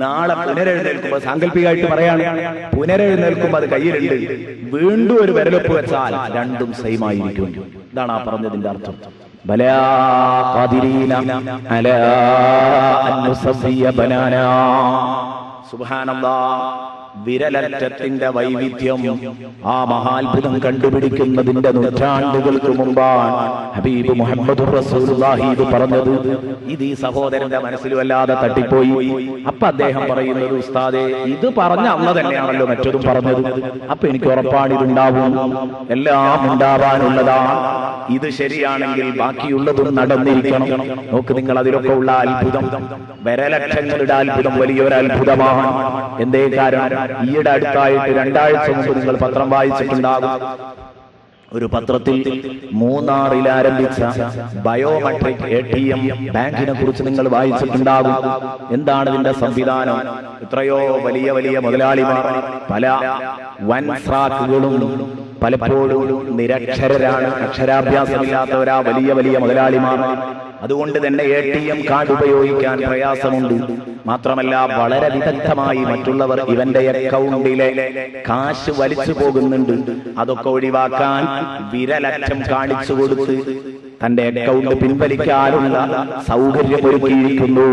C: നാളെ പുനരെഴുന്നേൽക്കുമ്പോൾ, സാങ്കല്പികമായിട്ട് പറയാണ്, പുനരെഴുന്നേൽക്കുമ്പോൾ അത് കയ്യിലുണ്ട്, വീണ്ടും ഒരു വിരലൊപ്പ് വെച്ചാൽ രണ്ടും സെയിം ആയിരിക്കും. ഇതാണ് ആ പറഞ്ഞതിന്റെ അർത്ഥം. ബലാ ഖാദിരീന അലാ അൻ നുസവ്വിയ ബനാനാ. സുബ്ഹാനല്ലാഹ്. വിരലറ്റത്തിന്റെ വൈവിധ്യം, ആ മഹാത്ഭുതം കണ്ടുപിടിക്കുന്നതിന്റെ നൂറ്റാണ്ടുകൾക്ക് മുമ്പാണ് ഹബീബ് മുഹമ്മദുർ റസൂലുള്ളാഹി ഇത് പറഞ്ഞത്. ഇത് ഈ സഹോദരന്റെ മനസ്സിൽ വല്ലാതെ തട്ടിപ്പോയി. അപ്പൊ അദ്ദേഹം പറയുന്നത്, ഉസ്താദേ, ഇത് പറഞ്ഞ അള്ളാഹ് തന്നെയാണല്ലോ മറ്റതും പറഞ്ഞത്. അപ്പൊ എനിക്ക് ഉറപ്പാണ് ഇതുണ്ടാവും, എല്ലാം ഉണ്ടാവാനുള്ളതാണ്. ഇത് ശരിയാണെങ്കിൽ ബാക്കിയുള്ളതും നടന്നിരിക്കണം. നോക്ക് നിങ്ങൾ, അതിലൊക്കെ ഉള്ള അത്ഭുതം, വിരലക്ഷങ്ങളുടെ അത്ഭുതം വലിയൊരു അത്ഭുതമാണ്. എന്തേ കാരണം? ഈയിടെ അടുത്തായിട്ട് 2 ആഴ്ച മുമ്പ് നിങ്ങൾ പത്രം വായിച്ചിട്ടുണ്ടാകും. ഒരു പത്രത്തിൽ മൂന്നാറിൽ ആരംഭിച്ച ബയോമെട്രിക് ATM ബാങ്കിനെ കുറിച്ച് നിങ്ങൾ വായിച്ചിട്ടുണ്ടാകും. എന്താണ് ഇതിന്റെ സംവിധാനം? എത്രയോ വലിയ വലിയ മുതലാളിമാർ, പല വൻ ഫ്രാക്കുകളും പലപ്പോഴും നിരക്ഷരരാണ്, അക്ഷരാഭ്യാസമില്ലാത്തവരാ വലിയ വലിയ മുതലാളിമാർ. അതുകൊണ്ട് തന്നെ ATM കാർഡ് ഉപയോഗിക്കാൻ പ്രയാസമുണ്ട്. മാത്രമല്ല വളരെ വിദഗ്ധമായി മറ്റുള്ളവർ ഇവന്റെ അക്കൗണ്ടിലെ കാശ് വലിച്ചു പോകുന്നുണ്ട്. അതൊക്കെ ഒഴിവാക്കാൻ വിരലറ്റം കാണിച്ചു കൊടുത്ത് തന്റെ അക്കൗണ്ട് പിൻവലിക്കാനുള്ള സൗകര്യം ഒരുക്കിയിരിക്കുന്നു.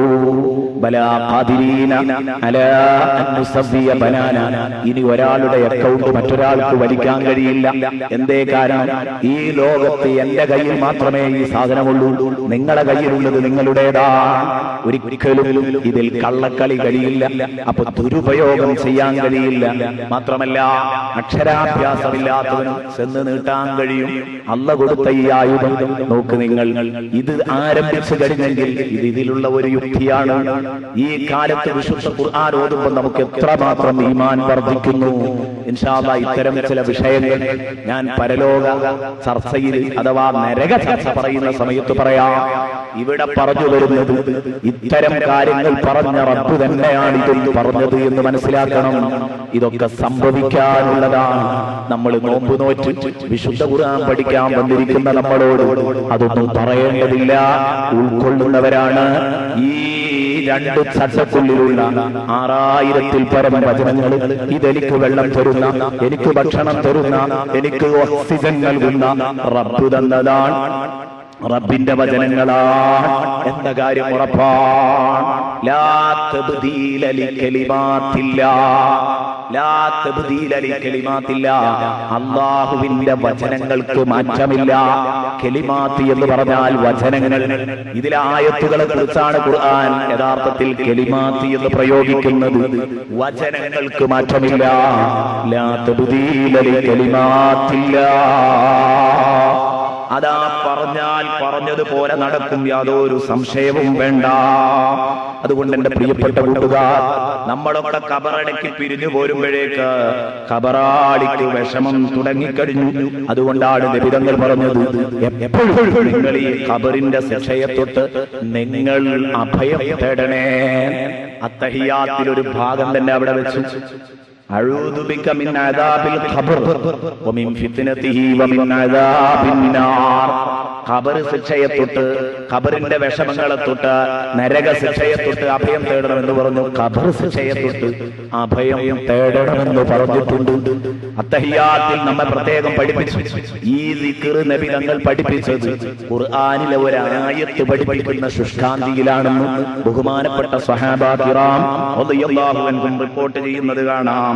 C: ബലാ ഖാദിരീന അലാ അൻ നുസവ്വിയ ബനാന. ഇനി ഒരാളുടെ അക്കൗണ്ട് മറ്റൊരാൾക്ക് വലിക്കാൻ കഴിയില്ല. എന്തേ കാരണം? ഈ ലോകത്ത് എന്റെ കയ്യിൽ മാത്രമേ ഈ സാധനമുള്ളൂ, നിങ്ങളുടെ കയ്യിലുള്ളത് നിങ്ങളുടേതാണ്. ഒരിക്കലും ഇതിൽ കള്ളക്കളി കഴിയില്ല. അപ്പൊ ദുരുപയോഗം ചെയ്യാൻ കഴിയില്ല. മാത്രമല്ല അക്ഷരാഭ്യാസമില്ലാത്തവനും ചെന്ന് നീട്ടാൻ കഴിയും. അള്ള കൊടുത്ത ഈ ആയുധം നോക്ക് നിങ്ങൾ. ഇത് ആരംഭിച്ചു കഴിഞ്ഞെങ്കിൽ ഇതിലുള്ള ഒരു യുക്തിയാണ്. ഈ കാലത്ത് വിശുദ്ധ ഖുർആൻ ഓതുമ്പോൾ നമുക്ക് എത്രമാത്രം ഈമാൻ വർദ്ധിക്കുന്നു. ഇൻഷാ അല്ലാഹ് ഇത്തരം ചില വിഷയങ്ങൾ ഞാൻ പരലോക ചർച്ചയിൽ അഥവാ നരക ചർച്ച പറയുന്ന സമയത്ത് പറയാം. ഇവിടെ പറഞ്ഞു വരുന്നത് ഇത്തരം കാര്യങ്ങൾ പറഞ്ഞ റബ്ബ് തന്നെയാണ് ഇതൊന്നും പറഞ്ഞത് എന്ന് മനസ്സിലാക്കണം. ഇതൊക്കെ സംഭവിക്കാനുള്ളതാണ്. നമ്മൾ നോമ്പ് നോറ്റ് വിശുദ്ധ ഖുർആൻ പഠിക്കാൻ വന്നിരിക്കുന്ന നമ്മളോട് അതൊന്നും പറയേണ്ടതില്ല. ഉൾക്കൊള്ളുന്നവരാണ്. ഈ രണ്ട് ചട്ടക്കുള്ളിലുള്ള 6000-ൽ പരം വചനങ്ങൾ ഇതെനിക്ക് വെള്ളം തരുന്ന, എനിക്ക് ഭക്ഷണം തരുന്ന, എനിക്ക് ഓക്സിജൻ നൽകുന്ന റബ്ബ് തന്നതാണ്. റബ്ബിന്റെ വചനങ്ങളാണ് എന്ന കാര്യം ഉറപ്പാണ്. ലാ തബ്ദീല ലികലിമാത്തില്ലാ. അല്ലാഹുവിന്റെ വചനങ്ങൾക്ക് മാറ്റമില്ല. കലിമാത്ത് എന്ന് പറഞ്ഞാൽ വചനങ്ങൾ. ഇതിലെ ആയത്തുകളെ കുറിച്ചാണ് ഖുർആൻ യഥാർത്ഥത്തിൽ കലിമാത്ത് എന്ന് പ്രയോഗിക്കുന്നത്. വചനങ്ങൾക്ക് മാറ്റമില്ല. ലാ തബ്ദീല ലികലിമാത്തില്ലാ. അതാ പറഞ്ഞാൽ പറഞ്ഞതുപോലെ നടക്കും, യാതൊരു സംശയവും വേണ്ട. അതുകൊണ്ട് എന്റെ പ്രിയപ്പെട്ട കൂട്ടുകാർ, നമ്മളൊക്കെ ഖബറടക്കി പിരിഞ്ഞു പോരുമ്പോഴേക്ക് ഖബറാളിക്ക് വിഷമം തുടങ്ങിക്കഴിഞ്ഞു. അതുകൊണ്ടാണ് നബിതങ്ങൾ പറഞ്ഞത്, എപ്പോഴും നിങ്ങൾ ഈ ഖബറിന്റെ ശിക്ഷയെ തൊട്ട് നിങ്ങൾ അഭയം തേടണേ. അത്തഹിയാത്തിൽ ഒരു ഭാഗം തന്നെ അവിടെ വെച്ചു. അഊദു ബിക മിൻ അദാബിൽ ഖബർ വമിൻ ഫിത്നതിഹി വമിൻ അദാബിൻ നാർ. ഖബർ ശിക്ഷയെ തൊട്ട്, ഖബറിന്റെ വിഷമങ്ങളെ തൊട്ട്, നരക ശിക്ഷയെ തൊട്ട് അഭയം തേടണമെന്ന് പറഞ്ഞു. ഖബർ ശിക്ഷയെ തൊട്ട് അഭയം തേടണമെന്ന് പറഞ്ഞിട്ടുണ്ട്. അത്തഹിയാത്തിൽ നമ്മെ പ്രത്യേകം പഠിപ്പിച്ചു. ഈ ദിക്ർ നബി തങ്ങൾ പഠിപ്പിച്ചത് ഖുർആനിലെ ഒരു ആയത്ത് പഠിപ്പിക്കുന്ന ശുഷ്കാന്തിയിലാണെന്ന് ബഹുമാനപ്പെട്ട സ്വഹാബാ കിറാം റളിയല്ലാഹു അൻഹും റിപ്പോർട്ട് ചെയ്യുന്നത് കാണാം.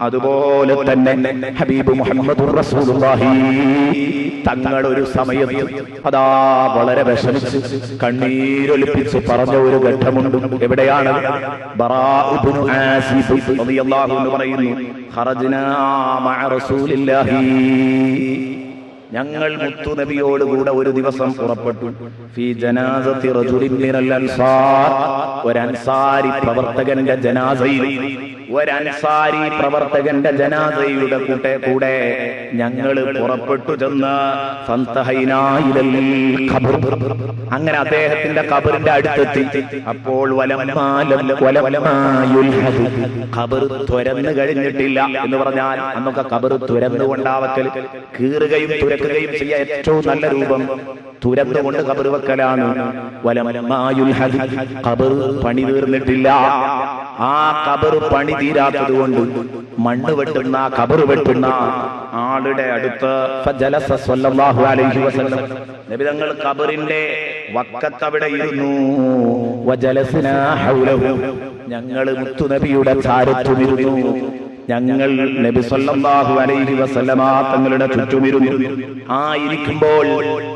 C: അതുപോലെ തന്നെ ഹബീബ് മുഹമ്മദുർ റസൂലുള്ളാഹി തങ്ങൾ ഒരു സമയത്ത് അതാ വളരെ വിഷമിച്ച് കണ്ണീരൊലിപ്പിച്ച് പറഞ്ഞ ഒരു ഘട്ടമുണ്ട്. എവിടെയാണ്? ബറാഉ ഇബ്നു ആസിബ് റളിയല്ലാഹു അൻഹു പറയുന്നു, ഖറജ്നാ മഅ റസൂലില്ലാഹി. ഞങ്ങൾ മുത്തു നബിയോടുകൂടെ ഒരു ദിവസം പുറപ്പെട്ടു. ഫീ ജനാസത്തി റജുലിൻ മിനൽ അൻസാർ. ഒരു അൻസാരി പ്രവർത്തകന്റെ ജനാസയിൽ, ഒരൻസാരി പ്രവർത്തകന്റെ ജനാസയുടെ കൂടെ ഞങ്ങൾ പുറപ്പെട്ടു ചെന്ന് അങ്ങനെ അദ്ദേഹത്തിന്റെ ഖബറിന്റെ അടുത്തെത്തി. അപ്പോൾ ഖബർ തുരന്നു കഴിഞ്ഞിട്ടില്ല എന്ന് പറഞ്ഞാൽ, അന്നൊക്കെ ഖബർ തുരന്നുകൊണ്ടാവക്കൽ, കീറുകയും തുരക്കുകയും ചെയ്യാൻ ഏറ്റവും നല്ല രൂപം തുരന്നുകൊണ്ട് ഖബർ വെക്കലാണ്. ഖബർ പണി തീർന്നിട്ടില്ല. ആ ഖബർ പണി തീരാത്തത് കൊണ്ട് മണ്ണ് വെട്ടുന്ന, ഖബർ വെട്ടുന്ന ആളുടെ അടുത്ത് നബി തങ്ങൾ ഖബറിന്റെ വക്കത്ത് അവിടെ ഇരുന്നു. ഞങ്ങൾ മുത്തുനബിയുടെ ചാരത്തുമിരുന്നു. ഞങ്ങൾ നബി സല്ലല്ലാഹു അലൈഹി വസല്ലമ തങ്ങളുടെ ചുറ്റുമിരുന്നു. ആ ഇരിക്കുമ്പോൾ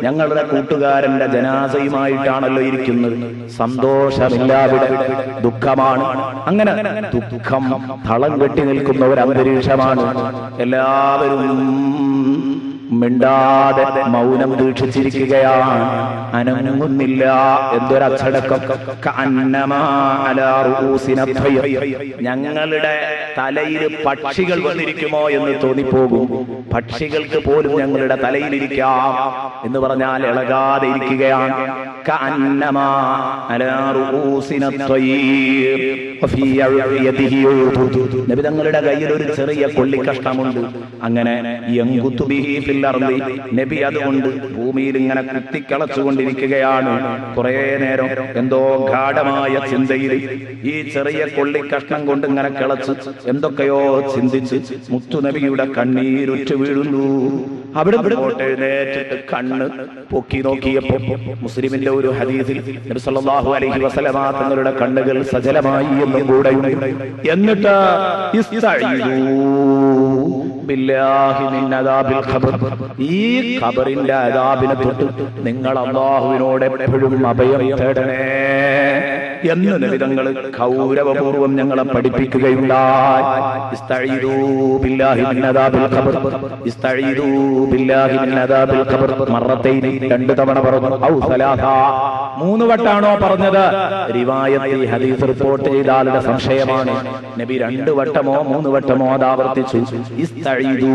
C: ഞങ്ങളുടെ കൂട്ടുകാരന്റെ ജനാസയുമായിട്ടാണല്ലോ ഇരിക്കുന്നത്. സന്തോഷമില്ലാതെ ദുഃഖമാണ്. അങ്ങനെ ദുഃഖം തളം കെട്ടി നിൽക്കുന്ന ഒരു അന്തരീക്ഷമാണ്. എല്ലാവരും മിണ്ടാതെ മൗനം ദീക്ഷിച്ചിരിക്കുകയാണ്. അനങ്ങുന്നില്ല. എന്തൊരച്ചടക്കം. ഞങ്ങളുടെ തലയിൽ പക്ഷികൾ വന്നിരിക്കുമോ എന്ന് തോന്നിപ്പോകും. പക്ഷികൾക്ക് പോലും ഞങ്ങളുടെ തലയിലിരിക്കാം എന്ന് പറഞ്ഞാൽ ഇളകാതെ ഇരിക്കുകയാണ്. നബി തങ്ങളുടെ കയ്യിൽ ഒരു ചെറിയ കൊള്ളിക്കഷ്ണമുണ്ട്. അങ്ങനെ നബി അതുകൊണ്ട് ഭൂമിയിൽ ഇങ്ങനെ കുത്തിക്കളച്ചുകൊണ്ടിരിക്കുകയാണ്. കുറെ നേരം എന്തോ ഗാഢമായ ചിന്തയിൽ ഈ ചെറിയ കൊള്ളിക്കഷ്ണം കൊണ്ട് ഇങ്ങനെ കിളച്ച് എന്തൊക്കെയോ ചിന്തിച്ച് മുത്തുനബിയുടെ കണ്ണീരുറ്റു വീഴുന്നു. അവിടെ എഴുന്നേറ്റിട്ട് കണ്ണ് പൊക്കി നോക്കിയപ്പോ മുസ്ലിമിന്റെ ഒരു ഹദീസിൽ നബി സല്ലല്ലാഹു അലൈഹി വസല്ലമ തങ്ങളുടെ കണ്ണുകൾ സജലമായി എന്നും കൂടെ. എന്നിട്ട് ബില്ലാഹി മിൻ അദാബിൽ ഖബർ, ഈ ഖബറിന്റെ അദാബിനെ തൊട്ട് നിങ്ങൾ അല്ലാഹുവിനോട് എപ്പോഴും അഭയം തേടണേ എന്ന് നബി തങ്ങൾ ഗൗരവപൂർവ്വം ഞങ്ങളെ പഠിപ്പിക്കുകയുണ്ടായി. ഇസ്തഈദൂ ബില്ലാഹി മിൻ അദാബിൽ ഖബർ, ഇസ്തഈദൂ ബില്ലാഹി മിൻ അദാബിൽ ഖബർ മറത്തൈനി, 2 തവണ പറഞ്ഞു. ഔ സലാസ, 3 വട്ടാണോ പറഞ്ഞത്? റിവായത്തിൽ ഹദീസ് റിപ്പോർട്ട് ചെയ്ത ആളുടെ സംശയമാണ്. നബി 2 വട്ടമോ 3 വട്ടമോ അത് ആവർത്തിച്ചു. ഇസ്തഈദൂ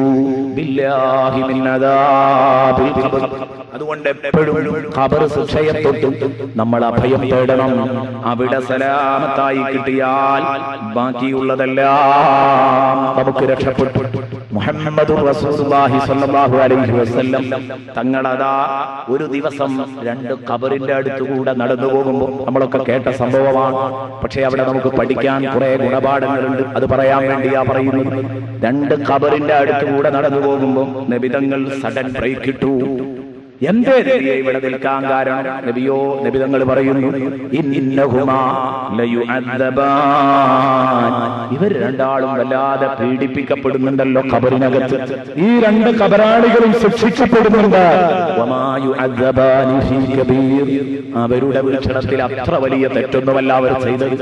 C: ബില്ലാഹി മിൻ അദാബിൽ ഖബർ. അതുകൊണ്ട് എപ്പോഴും ഖബർ ശിക്ഷയെ തൊട്ട് നമ്മൾ അഭയം തേടണം. അവിടെ സലാമത്തായി കിട്ടിയാൽ ബാക്കിയുള്ളതെല്ലാം നമുക്ക് രക്ഷപ്പെട്ടു. മുഹമ്മദുർ റസൂലുള്ളാഹി സ്വല്ലല്ലാഹു അലൈഹി വസല്ലം തങ്ങളതാ ഒരു ദിവസം 2 ഖബറിന്റെ അടുത്തുകൂടെ നടന്നു പോകുമ്പോൾ, നമ്മളൊക്കെ കേട്ട സംഭവമാണ്, പക്ഷെ അവിടെ നമുക്ക് പഠിക്കാൻ കുറെ ഗുണപാഠങ്ങളുണ്ട്. അത് പറയാൻ വേണ്ടിയാ പറയുന്നത്. 2 ഖബറിന്റെ അടുത്തുകൂടെ നടന്നു പോകുമ്പോൾ നബി തങ്ങൾ സഡൻ ബ്രേക്ക് ഇട്ടു. എന്തേ നബിയെ ഇവിടെ നിൽക്കാൻ കാരണം? നബി തങ്ങൾ പറയുന്നു, ഇന്നഹുമാ ലയുഅദ്ദബാൻ, ഇവർ രണ്ടാളും വല്ലാതെ പീഡിപ്പിക്കപ്പെടുന്നുണ്ടല്ലോ ഖബറിനകത്ത്. ഈ 2 ഖബറാളികളും ശിക്ഷിക്കപ്പെടുന്നുണ്ട്. വമാ യുഅദ്ദബാനി ഫീ കബീർ, അവരുടെ വീക്ഷണത്തിൽ അത്ര വലിയ തെറ്റൊന്നുമല്ല അവർ ചെയ്തത്.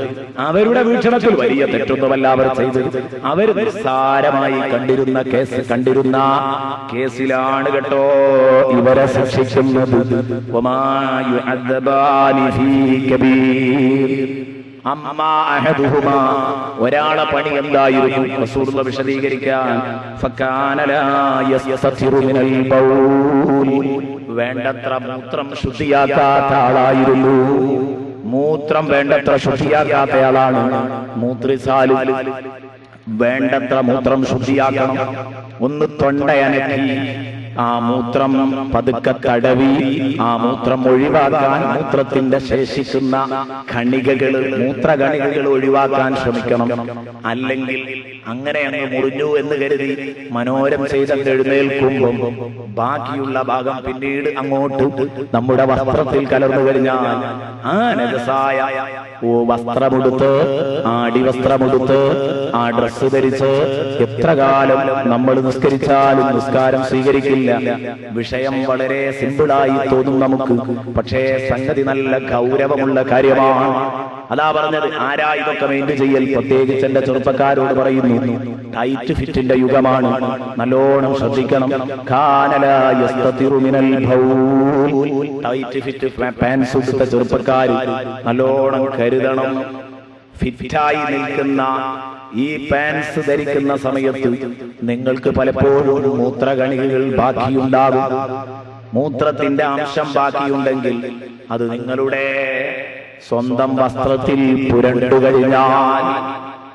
C: അവരുടെ വീക്ഷണത്തിൽ വലിയ തെറ്റൊന്നുമല്ല അവർ ചെയ്തത്. അവർ നിസ്സാരമായി കണ്ടിരുന്ന കേസിലാണ് കേട്ടോ ഇവരെ ശിക്ഷിക്കുന്നത്. വമാ യുഅദ്ദബാനി ഫീ കബീർ. അമ്മാ അഹദുഹുമാ, ഒരാളെ പണി എന്തായിരുന്നു? റസൂലുള്ളാഹി വിശദീകരിക്കാൻ, ഫകാന ലാ യസ്തതിറു മിനൽ ബൗൽ, വേണ്ടത്ര മൂത്രം ശുദ്ധിയാക്കാത്ത ആളായിരുന്നു. മൂത്രം വേണ്ടത്ര ശുദ്ധിയാക്കാത്തയാളാണ്. മൂത്രിസാൽ വേണ്ടത്ര മൂത്രം ശുദ്ധിയാക്കണം. ഒന്ന് തൊണ്ടയനക്കി ആ മൂത്രം പതുക്കെ തടവി ആ മൂത്രം ഒഴിവാക്കാൻ, മൂത്രത്തിന്റെ ശേഷിക്കുന്ന മൂത്രകണികകൾ ഒഴിവാക്കാൻ ശ്രമിക്കണം. അല്ലെങ്കിൽ അങ്ങനെ അങ്ങ് മുറിഞ്ഞു എന്ന് കരുതി മനോരം ചെയ്ത് എഴുന്നേൽക്കുമ്പോൾ ബാക്കിയുള്ള ഭാഗം പിന്നീട് അങ്ങോട്ട് നമ്മുടെ വസ്ത്രത്തിൽ കലർന്നു കഴിഞ്ഞാൽ ആ നജസായ വസ്ത്രമെടുത്ത്, ആ അടിവസ്ത്രമെടുത്ത്, ആ ഡ്രസ്സ് ധരിച്ച് എത്ര കാലം നമ്മൾ നിസ്കരിച്ചാലും നിസ്കാരം സ്വീകരിക്കില്ല. വിഷയം വളരെ സിമ്പിളായി തോന്നും നമുക്ക്, പക്ഷേ സംഗതി നല്ല ഗൗരവമുള്ള കാര്യമാണ്. അതാ പറഞ്ഞത്, ആരാ ഇതൊക്കെ മെയിൻറ്റെയിൻ ചെയ്യൽ? പ്രത്യേകിച്ച് എന്റെ ചെറുപ്പക്കാരോട് പറയുന്നു, ടൈറ്റ് ഫിറ്റിന്റെ യുഗമാണ്, നല്ലോണം ശ്രദ്ധിക്കണം. ടൈറ്റ് ഫിറ്റ് പാൻസ് എടുത്ത ചെറുപ്പക്കാർ നല്ലോണം കരുതണം. ഫിറ്റായി നിൽക്കുന്ന ഈ പാൻസ് ധരിക്കുന്ന സമയത്ത് നിങ്ങൾക്ക് പലപ്പോഴും മൂത്രകണികകൾ ബാക്കിയുണ്ടാകും. മൂത്രത്തിന്റെ അംശം ബാക്കിയുണ്ടെങ്കിൽ അത് നിങ്ങളുടെ സ്വന്തം വസ്ത്രത്തിൽ പുരണ്ടു കഴിഞ്ഞാൽ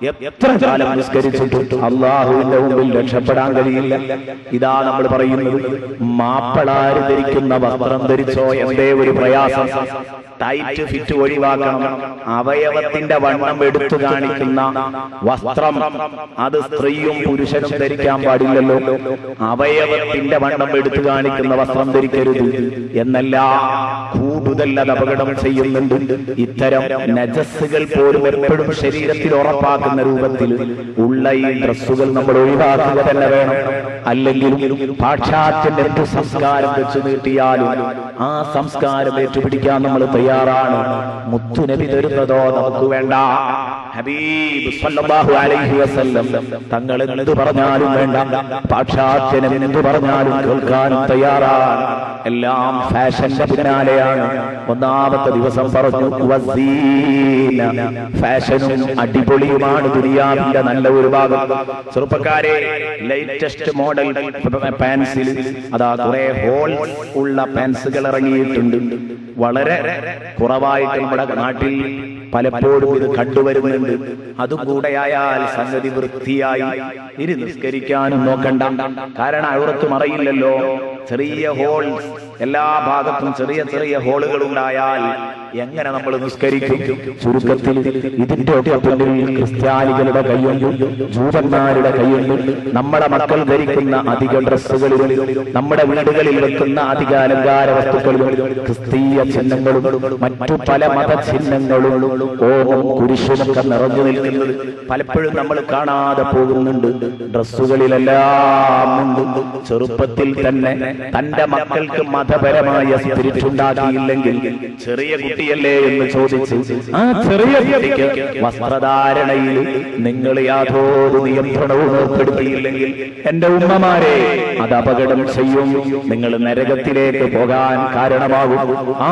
C: എത്ര കാലം നിസ്കരിച്ചിട്ട് അള്ളാഹുവിന്റെ മുമ്പിൽ രക്ഷപ്പെടാൻ കഴിയില്ല. ഇതാ നമ്മൾ പറയുന്നത്, മാപ്പിളാര് ധരിക്കുന്ന വസ്ത്രം ധരിച്ചോ എന്തേ ഒരു പ്രയാസം? ടൈറ്റ് ഫിറ്റ് ഒഴിവാക്കണം. അവയവത്തിന്റെ വണ്ണം എടുത്തു കാണിക്കുന്ന വസ്ത്രം അത് സ്ത്രീയും പുരുഷനും ധരിക്കാൻ പാടില്ലല്ലോ. അവയവത്തിന്റെ വണ്ണം എടുത്തു കാണിക്കുന്ന വസ്ത്രം ധരിക്കരുത് എന്നല്ല, കൂടുതൽ അത് അപകടം ചെയ്യുന്നുണ്ട്. ഇത്തരം നജസ്സുകൾ പോലും എപ്പോഴും ശരീരത്തിൽ ഉറപ്പാക്കുന്ന രൂപത്തിൽ ഉള്ള ഈ ഡ്രസ്സുകൾ നമ്മൾ ഒഴിവാക്കുക തന്നെ വേണം. അല്ലെങ്കിൽ പാശ്ചാത്യന്റെ എന്ത് സംസ്കാരം വെച്ച് നീട്ടിയാലും ആ സംസ്കാരം ഏറ്റുപിടിക്കാൻ നമ്മൾ തയ്യാറാണ്. മുത്തുനബി തരുന്നതോ നമുക്ക് വേണ്ട. ഹബീബ് സല്ലല്ലാഹു അലൈഹി വസല്ലം തങ്ങൾ എന്ത് പറഞ്ഞാലും വേണ്ട, പാശ്ചാത്യനും എന്ത് പറഞ്ഞാലും കേൾക്കാനും തയ്യാറാണ്. എല്ലാം ഫാഷന്റെ പിന്നാലെയാണ്. ഒന്നാമത്തെ ദിവസം പറഞ്ഞു, വസീന, ഫാഷനും അടിപൊളിയുമാണ് ദുനിയാവിന്റെ നല്ല ഒരു ഭാഗം. ചെറുപ്പക്കാരെ, ലേറ്റസ്റ്റ് മോഡൽ പാൻസിൽ അതാ കുറെ ഹോൾ ഉള്ള പാൻസുകൾ ഇറങ്ങിയിട്ടുണ്ട്. വളരെ കുറവായിട്ട് നമ്മുടെ നാട്ടിൽ പലപ്പോഴും ഇത് കണ്ടുവരുന്നുണ്ട്. അതും കൂടെയായാൽ സംഗതി വൃത്തിയായി നിസ്കരിക്കാനും നോക്കണ്ട. കാരണം അവിടത്ത് മറയില്ലല്ലോ. ചെറിയ ഹോൾ എല്ലാ ഭാഗത്തും ചെറിയ ചെറിയ ഹോളുകൾ ഉണ്ടായാൽ എങ്ങനെ നമ്മൾ നിസ്കരിക്കും? ചുരുക്കത്തിൽ ഇതിന്റെ ഒക്കെ പിന്നിൽ ക്രിസ്ത്യാനികളുടെ കൈയുണ്ട്, ജൂതന്മാരുടെ കൈയുണ്ട്. നമ്മുടെ മക്കൾ ധരിക്കുന്ന അധിക ഡ്രസ്സുകളിലും നമ്മുടെ വീടുകളിൽ വെക്കുന്ന അധിക അലങ്കാര വസ്തുക്കളിലും ക്രിസ്തീയ ചിഹ്നങ്ങളും മറ്റു പല മതചിഹ്നങ്ങളും ഓമം കുരിശുമൊക്കെ നിറഞ്ഞു നിൽക്കുന്നത് പലപ്പോഴും നമ്മൾ കാണാതെ പോകുന്നുണ്ട്. ഡ്രസ്സുകളിലെല്ലാം ഉണ്ട്. ചെറുപ്പത്തിൽ തന്നെ തന്റെ മക്കൾക്ക് മതപരമായ സ്പിരിറ്റ് ഉണ്ടാക്കിയില്ലെങ്കിൽ ചെറിയ കുട്ടിയല്ലേ എന്ന് ചോദിച്ച് ആ ചെറിയ കുട്ടിക്ക് വസ്ത്രധാരണയിൽ നിങ്ങൾ യാതൊരു നിയന്ത്രണവും ഏർപ്പെടുത്തിയില്ലെങ്കിൽ എന്റെ ഉമ്മമാരെ അത് അപകടം ചെയ്യും. നിങ്ങൾ നരകത്തിലേക്ക് പോകാൻ കാരണമാകും.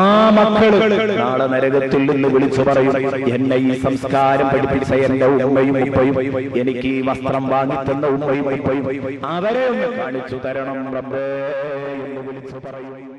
C: ആ മക്കൾ നാളെ നരകത്തിൽ നിന്ന് വിളിച്ചു പറയും, എന്നെ ഈ സംസ്കാരം പഠിപ്പിച്ച എന്റെ ഉമ്മയും ഉപ്പയും, എനിക്ക് ഈ വസ്ത്രം വാങ്ങിത്തന്ന ഉമ്മയും ഉപ്പയും, അവരെ ഒന്ന് കാണിച്ചു തരണം റബ്ബേ എന്ന് വിളിച്ചു പറയും.